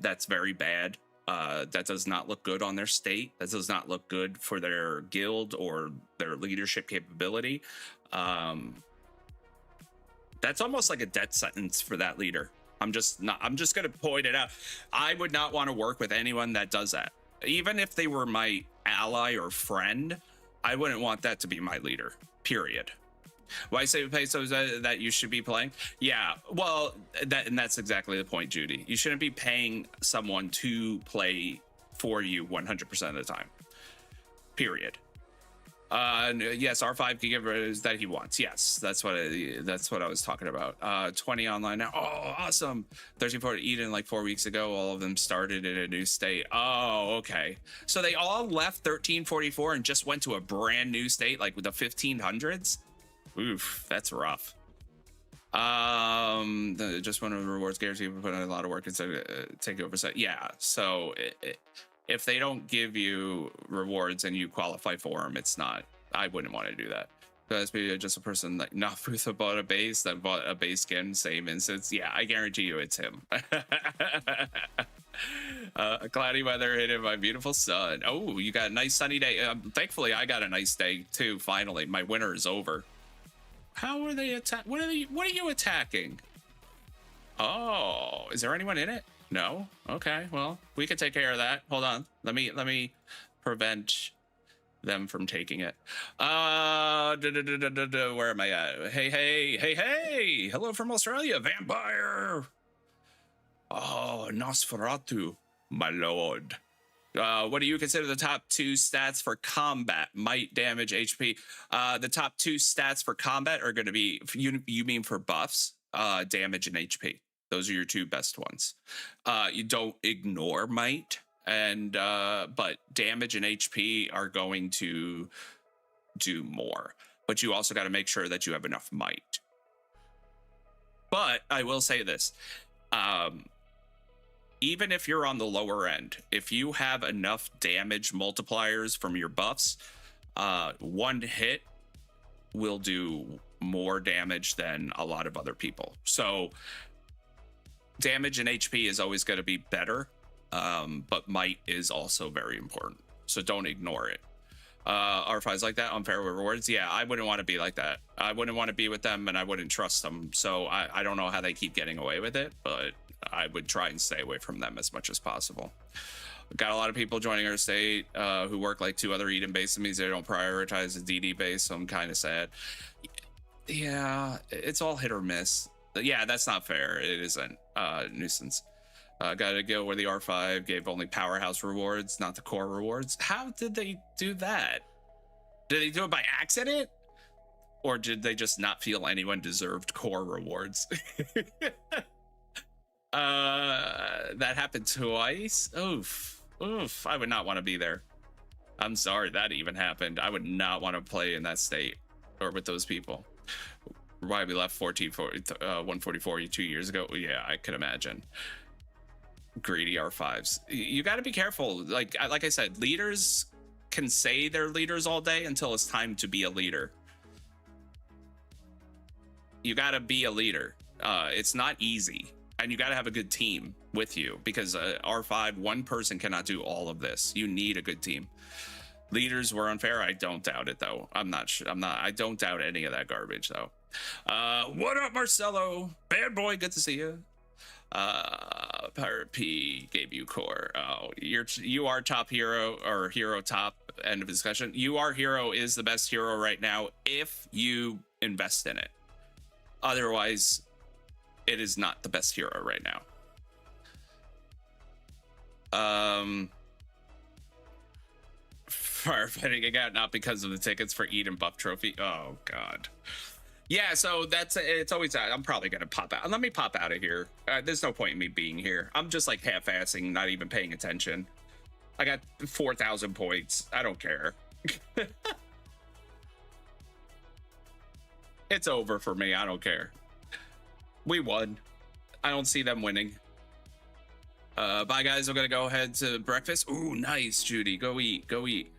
That's very bad. That does not look good on their state. That does not look good for their guild or their leadership capability. That's almost like a death sentence for that leader. I'm just going to point it out. I would not want to work with anyone that does that. Even if they were my ally or friend, I wouldn't want that to be my leader, period. Why say pesos that you should be playing? Yeah, well, that's exactly the point, Judy. You shouldn't be paying someone to play for you 100% of the time. Period. Yes, R5 can give it that he wants. Yes, that's what I was talking about. 20 online now. Oh, awesome. 1340 Eden like 4 weeks ago. All of them started in a new state. Oh, okay. So they all left 1344 and just went to a brand new state, like with the 1500s. Oof, that's rough. Just one of the rewards guarantee we put in a lot of work instead of take over set. Yeah, so if they don't give you rewards and you qualify for them, it's not. I wouldn't want to do that. That's maybe just a person like not Booth bought a base that bought a base skin, same instance. Yeah, I guarantee you it's him. Cloudy weather hit my beautiful sun. Oh, you got a nice sunny day. Thankfully, I got a nice day too. Finally, my winter is over. How are they attack? What are you attacking? Oh, is there anyone in it? No. Okay. Well, we can take care of that. Hold on. Let me prevent them from taking it. Where am I at? Hey. Hello from Australia, vampire. Oh, Nosferatu, my lord. What do you consider the top 2 stats for combat? Might, damage, HP. The top 2 stats for combat are going to be, you mean for buffs, damage and HP. Those are your 2 best ones. You don't ignore might, and but damage and HP are going to do more. But you also got to make sure that you have enough might. But I will say this. Even if you're on the lower end, if you have enough damage multipliers from your buffs, 1 hit will do more damage than a lot of other people. So damage and HP is always going to be better, but might is also very important. So don't ignore it. R5's like that, unfair rewards. Yeah, I wouldn't want to be like that. I wouldn't want to be with them, and I wouldn't trust them. So I don't know how they keep getting away with it, but I would try and stay away from them as much as possible. Got a lot of people joining our state who work like 2 other Eden bases. It means they don't prioritize the DD base, so I'm kind of sad. Yeah, it's all hit or miss. Yeah, that's not fair. It isn't nuisance. Gotta go where the R5 gave only powerhouse rewards, not the core rewards. How did they do that? Did they do it by accident? Or did they just not feel anyone deserved core rewards? That happened twice. Oof. I would not want to be there. I'm sorry that even happened. I would not want to play in that state or with those people. Why we left 144 2 years ago. Yeah, I could imagine. Greedy R5s. You got to be careful. Like I said, leaders can say they're leaders all day until it's time to be a leader. You got to be a leader. It's not easy. And you got to have a good team with you, because R5, one person cannot do all of this. You need a good team. Leaders were unfair. I don't doubt it, though. I don't doubt any of that garbage, though. What up, Marcelo? Bad boy, good to see you. Pirate P gave you core. Oh, you are top hero, or hero top, end of discussion. You are hero is the best hero right now if you invest in it. Otherwise, it is not the best hero right now. Firefighting again, not because of the tickets for Eden Buff Trophy. Oh God. Yeah, so it's always I'm probably gonna pop out. Let me pop out of here. There's no point in me being here. I'm just like half-assing, not even paying attention. I got 4,000 points. I don't care. It's over for me. I don't care. We won. I don't see them winning. Bye guys, I'm gonna go ahead to breakfast. Ooh, nice, Judy. Go eat. Go eat.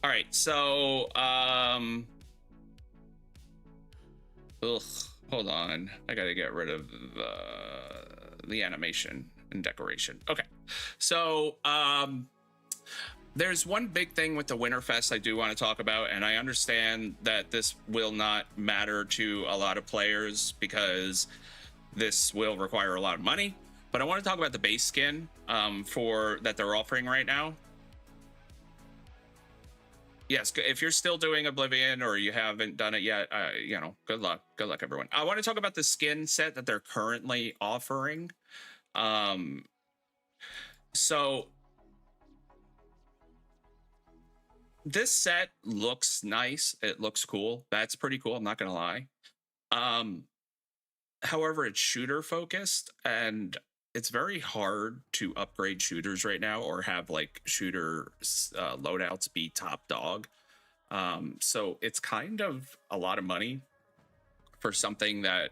All right, so hold on. I gotta get rid of the animation and decoration. Okay, so there's one big thing with the Winterfest I do want to talk about, and I understand that this will not matter to a lot of players because this will require a lot of money, but I want to talk about the base skin for that they're offering right now. yes, if you're still doing Oblivion or you haven't done it yet, you know, good luck. Good luck, everyone. I want to talk about the skin set that they're currently offering. So this set looks nice. It looks cool. That's pretty cool. I'm not gonna lie. However, it's shooter focused, and it's very hard to upgrade shooters right now or have like shooter loadouts be top dog. So it's kind of a lot of money for something that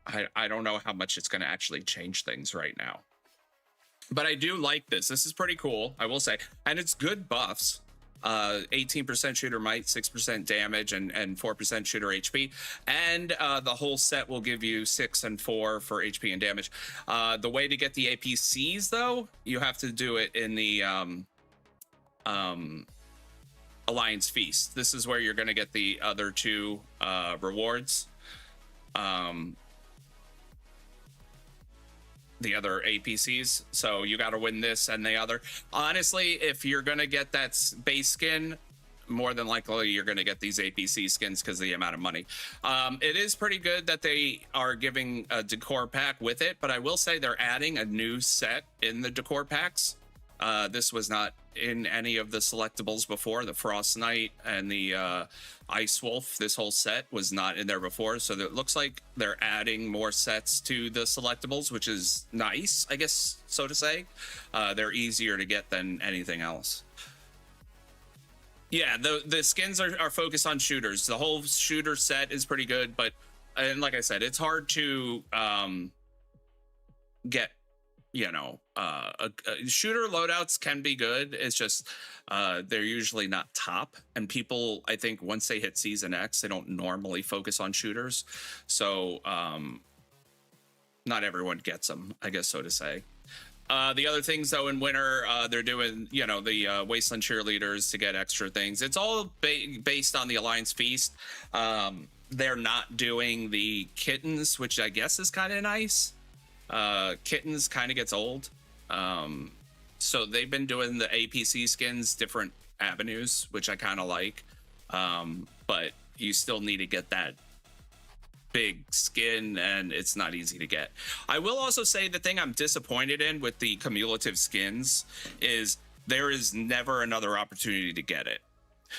I don't know how much it's going to actually change things right now. But I do like this. This is pretty cool, I will say. And it's good buffs. 18% shooter might, 6% damage, and 4% shooter HP. And the whole set will give you 6 and 4 for HP and damage. The way to get the APCs, though, you have to do it in the Alliance Feast. This is where you're going to get the other two rewards. The other APCs. So you got to win this and the other. Honestly, if you're going to get that base skin, more than likely you're going to get these APC skins because of the amount of money. It is pretty good that they are giving a decor pack with it, but I will say they're adding a new set in the decor packs. This was not in any of the selectables before. The Frost Knight and the Ice Wolf, this whole set was not in there before. So it looks like they're adding more sets to the selectables, which is nice, I guess, so to say. They're easier to get than anything else. Yeah, the skins are focused on shooters. The whole shooter set is pretty good, but and like I said, it's hard to get, you know, shooter loadouts can be good. It's just they're usually not top, and people, I think, once they hit Season X, they don't normally focus on shooters. So not everyone gets them, I guess, so to say. The other things, though, in winter, they're doing, you know, the Wasteland Cheerleaders to get extra things. It's all based on the Alliance Feast. They're not doing the kittens, which I guess is kind of nice. Kittens kind of gets old. So they've been doing the APC skins, different avenues, which I kind of like. But you still need to get that big skin, and it's not easy to get. I will also say the thing I'm disappointed in with the cumulative skins is there is never another opportunity to get it.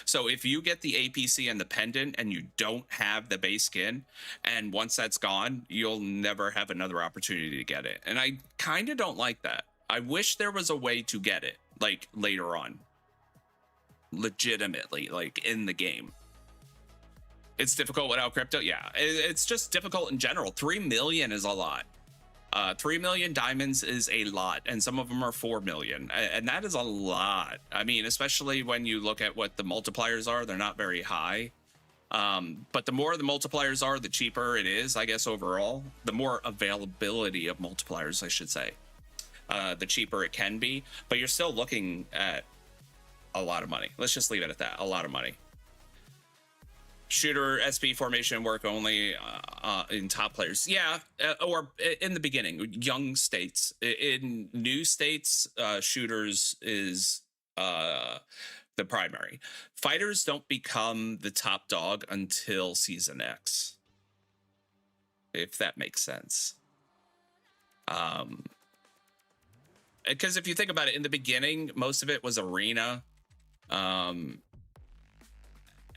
So if you get the APC and the pendant and you don't have the base skin, and once that's gone, you'll never have another opportunity to get it. And I kind of don't like that. I wish there was a way to get it, like, later on. Legitimately, like, in the game. It's difficult without crypto? Yeah, it's just difficult in general. 3 million is a lot. 3 million diamonds is a lot, and some of them are 4 million, and that is a lot. I mean, especially when you look at what the multipliers are, they're not very high. But the more the multipliers are, the cheaper it is, I guess, overall. The more availability of multipliers, I should say, the cheaper it can be. But you're still looking at a lot of money. Let's just leave it at that. A lot of money. Shooter SP formation work only in top players. Yeah, or in the beginning, young states. In new states, shooters is the primary. Fighters don't become the top dog until Season X, if that makes sense. Because if you think about it, in the beginning, most of it was arena.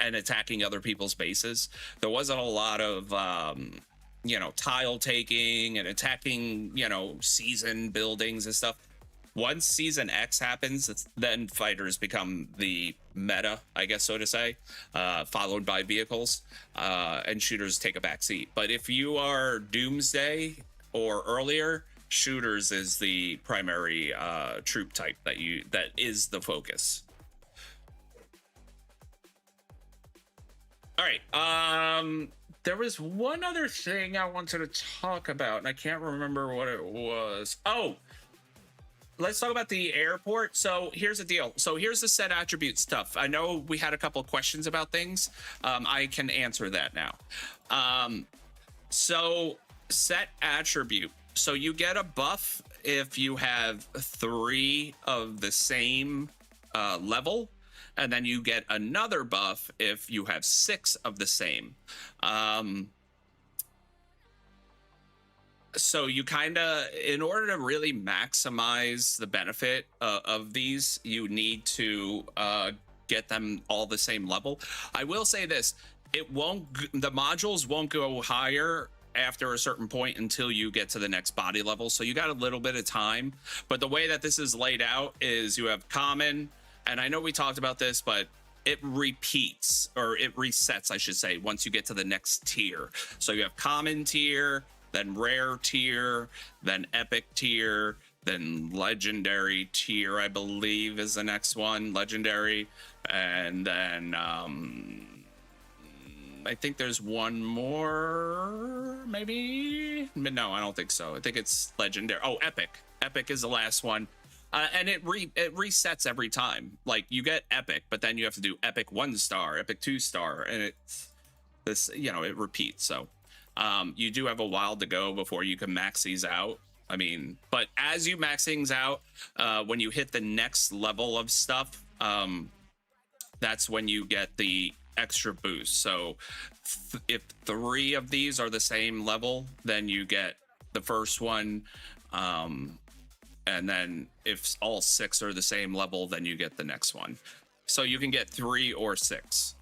And attacking other people's bases. There wasn't a lot of, you know, tile taking and attacking, you know, season buildings and stuff. Once Season X happens, then fighters become the meta, I guess, so to say, followed by vehicles, and shooters take a back seat. But if you are Doomsday or earlier, shooters is the primary troop type that is the focus. All right. There was one other thing I wanted to talk about, and I can't remember what it was. Oh, let's talk about the airport. So here's the deal. So here's the set attribute stuff. I know we had a couple of questions about things. I can answer that now. So set attribute. So you get a buff if you have 3 of the same level. and then you get another buff if you have 6 of the same. So you kind of, in order to really maximize the benefit of these, you need to get them all the same level. I will say this, the modules won't go higher after a certain point until you get to the next body level, so you got a little bit of time. But the way that this is laid out is you have common, and I know we talked about this, but it repeats, or it resets, I should say, once you get to the next tier. So you have common tier, then rare tier, then epic tier, then legendary tier, I believe is the next one, legendary, and then I think there's one more, maybe? No, I don't think so. I think it's legendary. Oh, epic. Epic is the last one. And it resets every time. Like, you get epic, but then you have to do epic 1 star, epic 2 star, and it repeats. So you do have a while to go before you can max these out. I mean, but as you max things out, when you hit the next level of stuff, that's when you get the extra boost. So if 3 of these are the same level, then you get the first one, and then if all 6 are the same level, then you get the next one. So you can get 3 or 6.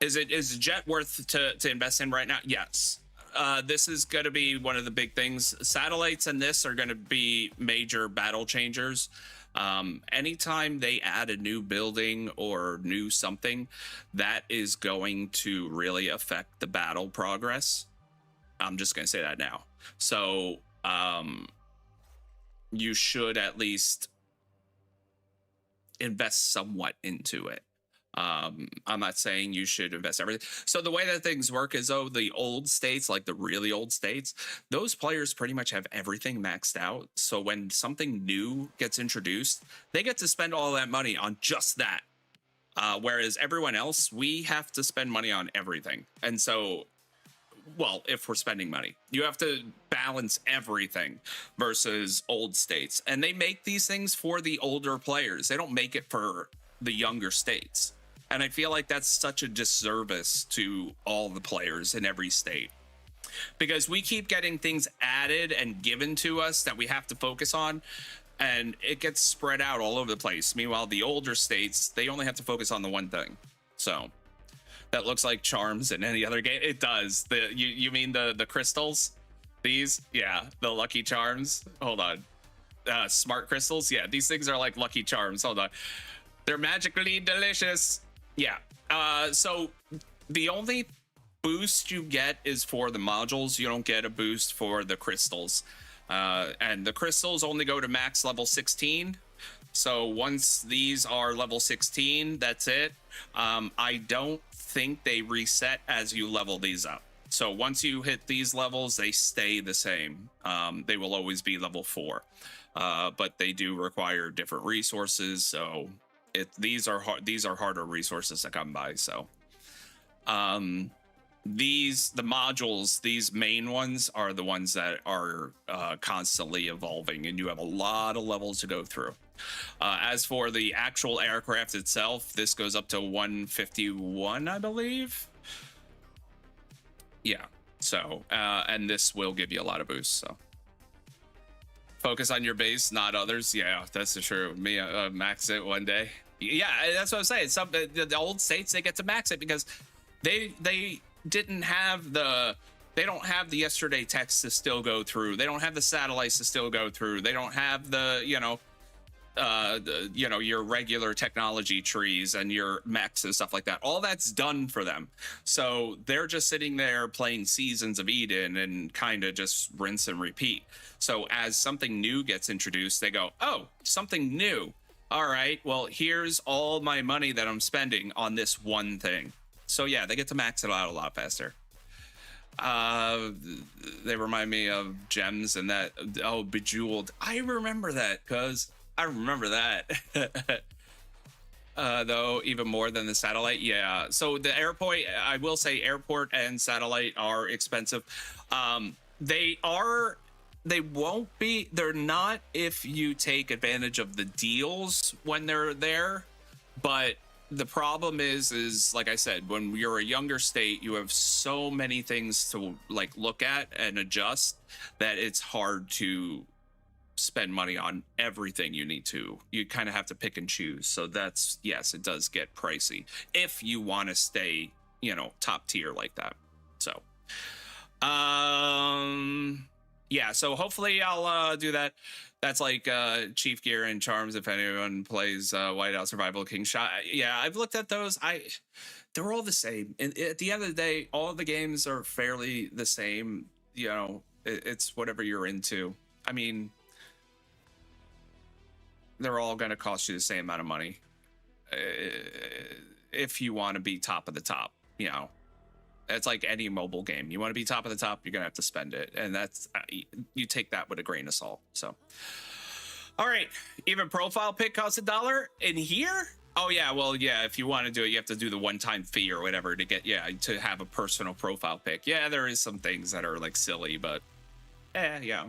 Is Jet worth to invest in right now? Yes. This is going to be one of the big things. Satellites and this are going to be major battle changers. Anytime they add a new building or new something, that is going to really affect the battle progress. I'm just going to say that now. So you should at least invest somewhat into it. I'm not saying you should invest everything. So the way that things work is, the old states, like the really old states, those players pretty much have everything maxed out. So when something new gets introduced, they get to spend all that money on just that. Whereas everyone else, we have to spend money on everything. And so, well, if we're spending money, you have to balance everything versus old states. And they make these things for the older players. They don't make it for the younger states. And I feel like that's such a disservice to all the players in every state, because we keep getting things added and given to us that we have to focus on, and it gets spread out all over the place. Meanwhile, the older states, they only have to focus on the one thing. So that looks like charms in any other game. It does. You mean the crystals? These? Yeah, the lucky charms. Hold on. Smart crystals? Yeah, these things are like lucky charms. Hold on. They're magically delicious. Yeah. So the only boost you get is for the modules. You don't get a boost for the crystals. And the crystals only go to max level 16. So once these are level 16, that's it. I don't think they reset as you level these up. So once you hit these levels, they stay the same. They will always be level 4. But they do require different resources. So these are harder resources to come by. So the modules, these main ones, are the ones that are constantly evolving, and you have a lot of levels to go through. As for the actual aircraft itself, this goes up to 151, I believe. Yeah. So and this will give you a lot of boosts. So focus on your base, not others. Yeah, that's true. Me max it one day. Yeah, that's what I'm saying. The old states, they get to max it because they didn't have they don't have the yesterday text to still go through. They don't have the satellites to still go through. They don't have the your regular technology trees and your mechs and stuff like that. All that's done for them. So they're just sitting there playing Seasons of Eden and kind of just rinse and repeat. So as something new gets introduced, they go, oh, something new. All right, well, here's all my money that I'm spending on this one thing. So yeah, they get to max it out a lot faster. They remind me of gems and that, Bejeweled. I remember that because I remember that. Though even more than the satellite. Yeah. So the airport, I will say airport and satellite are expensive. They're not if you take advantage of the deals when they're there. But the problem is like I said, when you're a younger state, you have so many things to like look at and adjust that it's hard to spend money on everything you need to. You kind of have to pick and choose. So that's, yes, it does get pricey if you want to stay, you know, top tier like that. So yeah, so hopefully I'll do that. That's like Chief Gear and Charms if anyone plays Whiteout Survival King Shot. Yeah, I've looked at those. They're all the same. And at the end of the day, all of the games are fairly the same. You know, it's whatever you're into. I mean, they're all going to cost you the same amount of money if you want to be top of the top. You know, it's like any mobile game. You want to be top of the top, you're going to have to spend it. And that's, you take that with a grain of salt. So, all right. Even profile pic costs $1 in here. Oh yeah. Well, yeah. If you want to do it, you have to do the one-time fee or whatever to get, yeah, to have a personal profile pic. Yeah. There is some things that are like silly, but yeah.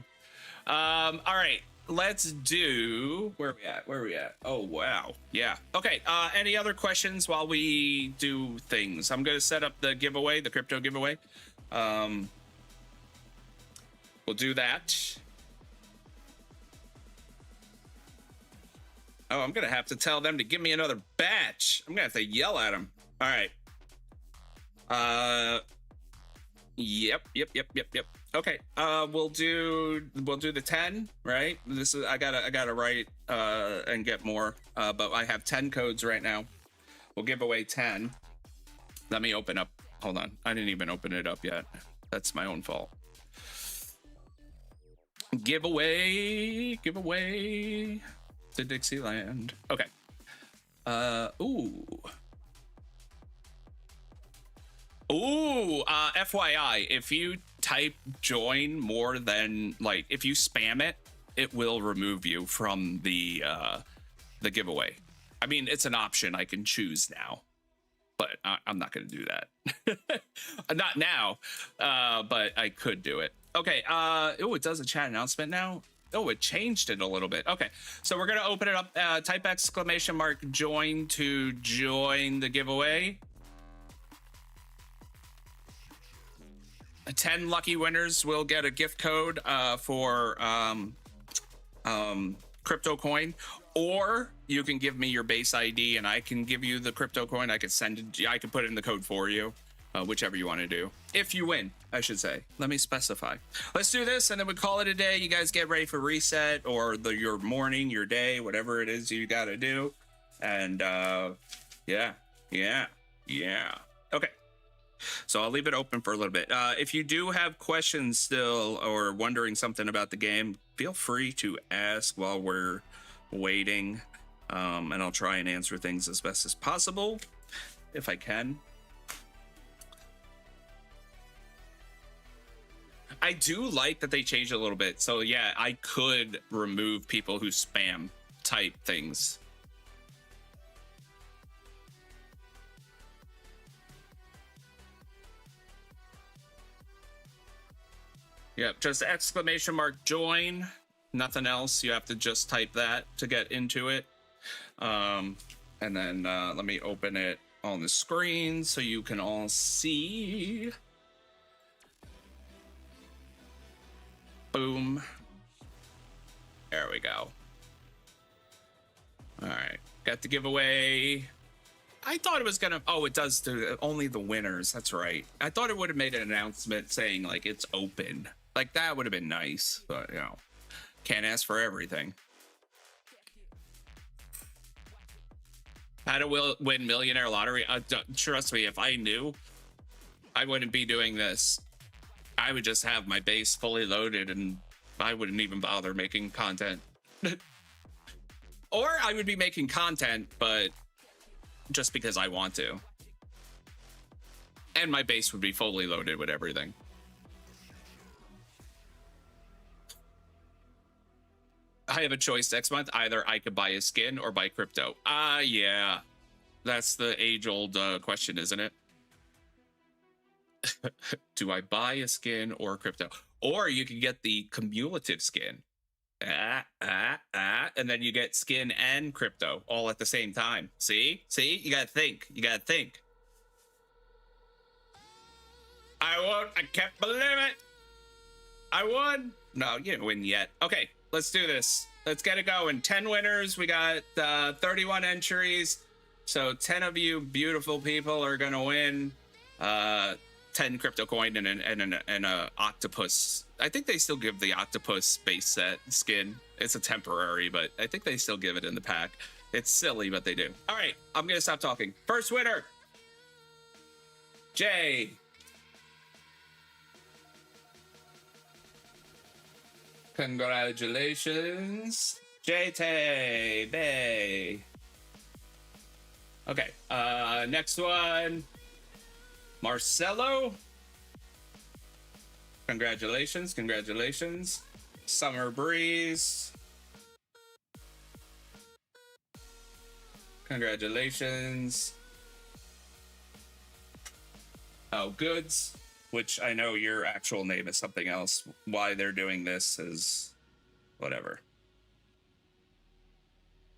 All right. Let's do, where are we at? Oh, wow. Yeah. Okay. Any other questions while we do things? I'm going to set up the giveaway, the crypto giveaway. We'll do that. Oh, I'm going to have to tell them to give me another batch. I'm going to have to yell at them. All right. Yep. Okay, we'll do the 10, right? This is I gotta write and get more, but I have 10 codes right now. We'll give away 10. Let me open up. Hold on, I didn't even open it up yet. That's my own fault. Giveaway to Dixieland. Okay. FYI, if you type join more than, like, if you spam it, it will remove you from the giveaway. I mean, it's an option I can choose now, but I'm not going to do that. Not now, but I could do it. Okay. It does a chat announcement now. Oh, it changed it a little bit. Okay, so we're going to open it up. Type ! join to join the giveaway. 10 lucky winners will get a gift code for crypto coin, or you can give me your base ID and I can give you the crypto coin. I could send it, I could put in the code for you, whichever you want to do. If you win, I should say. Let me specify. Let's do this and then we call it a day. You guys get ready for reset or your morning, your day, whatever it is you got to do. And yeah. Okay. So I'll leave it open for a little bit. If you do have questions still or wondering something about the game, feel free to ask while we're waiting. And I'll try and answer things as best as possible, if I can. I do like that they changed it a little bit. So yeah, I could remove people who spam type things. Yep, just !join, nothing else. You have to just type that to get into it. And then let me open it on the screen so you can all see. Boom. There we go. All right, got the giveaway. I thought it was gonna, oh, it does do only the winners. That's right. I thought it would have made an announcement saying like it's open. Like that would have been nice, but you know, can't ask for everything. How to win millionaire lottery? Trust me, if I knew, I wouldn't be doing this. I would just have my base fully loaded and I wouldn't even bother making content. Or I would be making content, but just because I want to. And my base would be fully loaded with everything. I have a choice next month. Either I could buy a skin or buy crypto. Yeah. That's the age-old question, isn't it? Do I buy a skin or crypto? Or you can get the cumulative skin. And then you get skin and crypto all at the same time. See? You gotta think. I won't. I can't believe it. I won. No, you didn't win yet. Okay, let's do this. Let's get it going. 10 winners. We got 31 entries. So 10 of you beautiful people are gonna win 10 crypto coin and an octopus. I think they still give the octopus base set skin. It's a temporary, but I think they still give it in the pack. It's silly, but they do. All right, I'm gonna stop talking. First winner, Jay. Congratulations, JT Bay. Okay, next one, Marcelo. Congratulations. Summer Breeze. Congratulations. Oh, Goods, which I know your actual name is something else. Why they're doing this is whatever.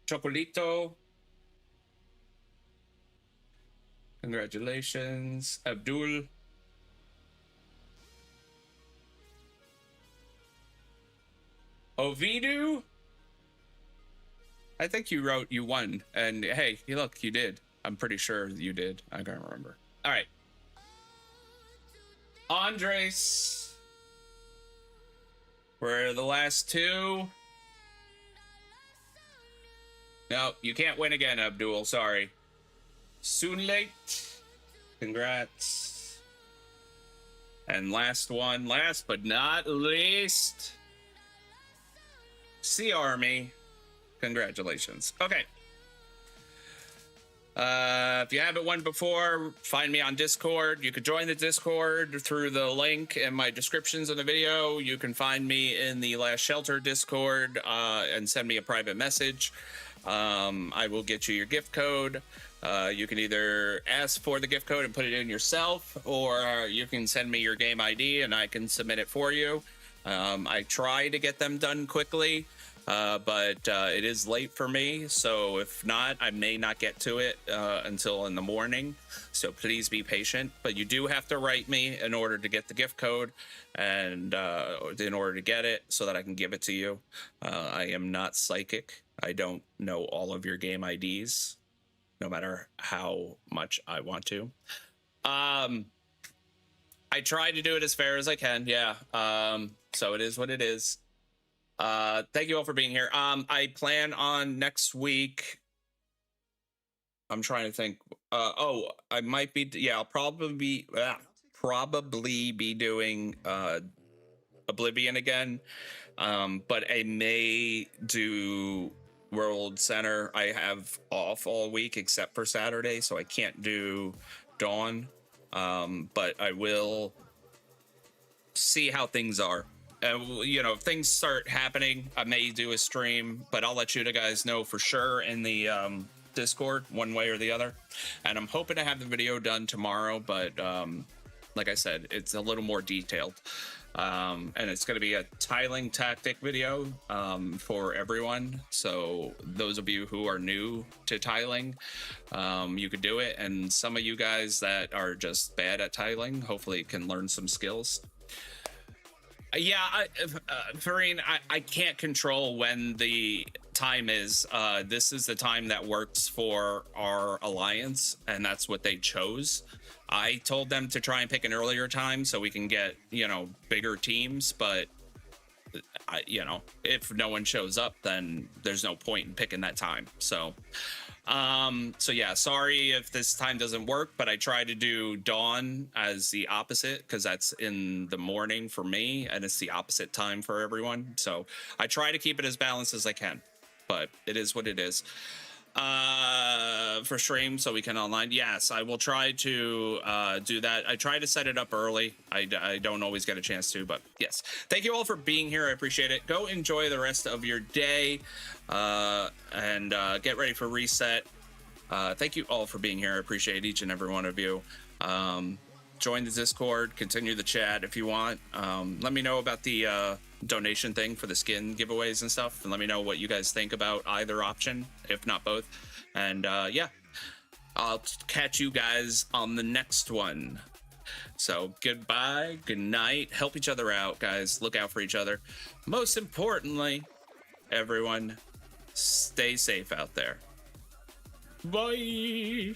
Chocolito. Congratulations. Abdul. Ovidu. I think you wrote you won. And hey, look, you did. I'm pretty sure you did. I can't remember. All right. Andres. We're the last two. No, you can't win again, Abdul. Sorry. Soon late. Congrats. And last one, last but not least, Sea Army. Congratulations. Okay. If you haven't won before, find me on Discord. You could join the Discord through the link in my descriptions of the video. You can find me in the Last Shelter Discord and send me a private message. I will get you your gift code. You can either ask for the gift code and put it in yourself, or you can send me your game ID and I can submit it for you. I try to get them done quickly. But it is late for me, so if not, I may not get to it until in the morning, so please be patient. But you do have to write me in order to get the gift code and in order to get it so that I can give it to you. I am not psychic. I don't know all of your game IDs, no matter how much I want to. I try to do it as fair as I can, yeah. So it is what it is. Thank you all for being here. I plan on next week. I'm trying to think. I might be. Yeah, I'll probably be doing Oblivion again. But I may do World Center. I have off all week except for Saturday, so I can't do Dawn. But I will see how things are. You know, if things start happening, I may do a stream, but I'll let you guys know for sure in the Discord, one way or the other. And I'm hoping to have the video done tomorrow, but like I said, it's a little more detailed. And it's going to be a tiling tactic video for everyone. So those of you who are new to tiling, you could do it. And some of you guys that are just bad at tiling, hopefully can learn some skills. Yeah, Farine, I can't control when the time is. This is the time that works for our alliance, and that's what they chose. I told them to try and pick an earlier time so we can get, you know, bigger teams, but, you know, if no one shows up, then there's no point in picking that time. So yeah, sorry if this time doesn't work, but I try to do dawn as the opposite because that's in the morning for me and it's the opposite time for everyone. So I try to keep it as balanced as I can, but it is what it is. For stream so we can online. Yes, I will try to do that. I try to set it up early. I don't always get a chance to, but yes. Thank you all for being here. I appreciate it. Go enjoy the rest of your day and get ready for reset. Thank you all for being here. I appreciate each and every one of you. Join the Discord, continue the chat if you want. Let me know about the donation thing for the skin giveaways and stuff, and let me know what you guys think about either option, if not both. And yeah, I'll catch you guys on the next one. So goodbye, good night, help each other out, guys. Look out for each other. Most importantly, everyone, stay safe out there. Bye.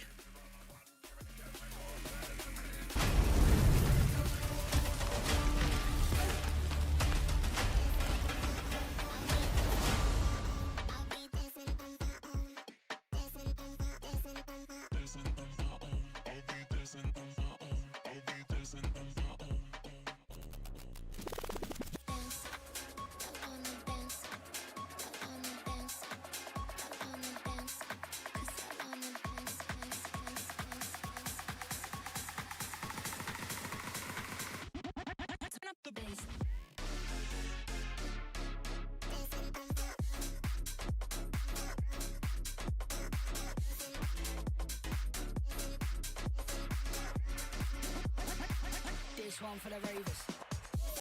This one for the ravers.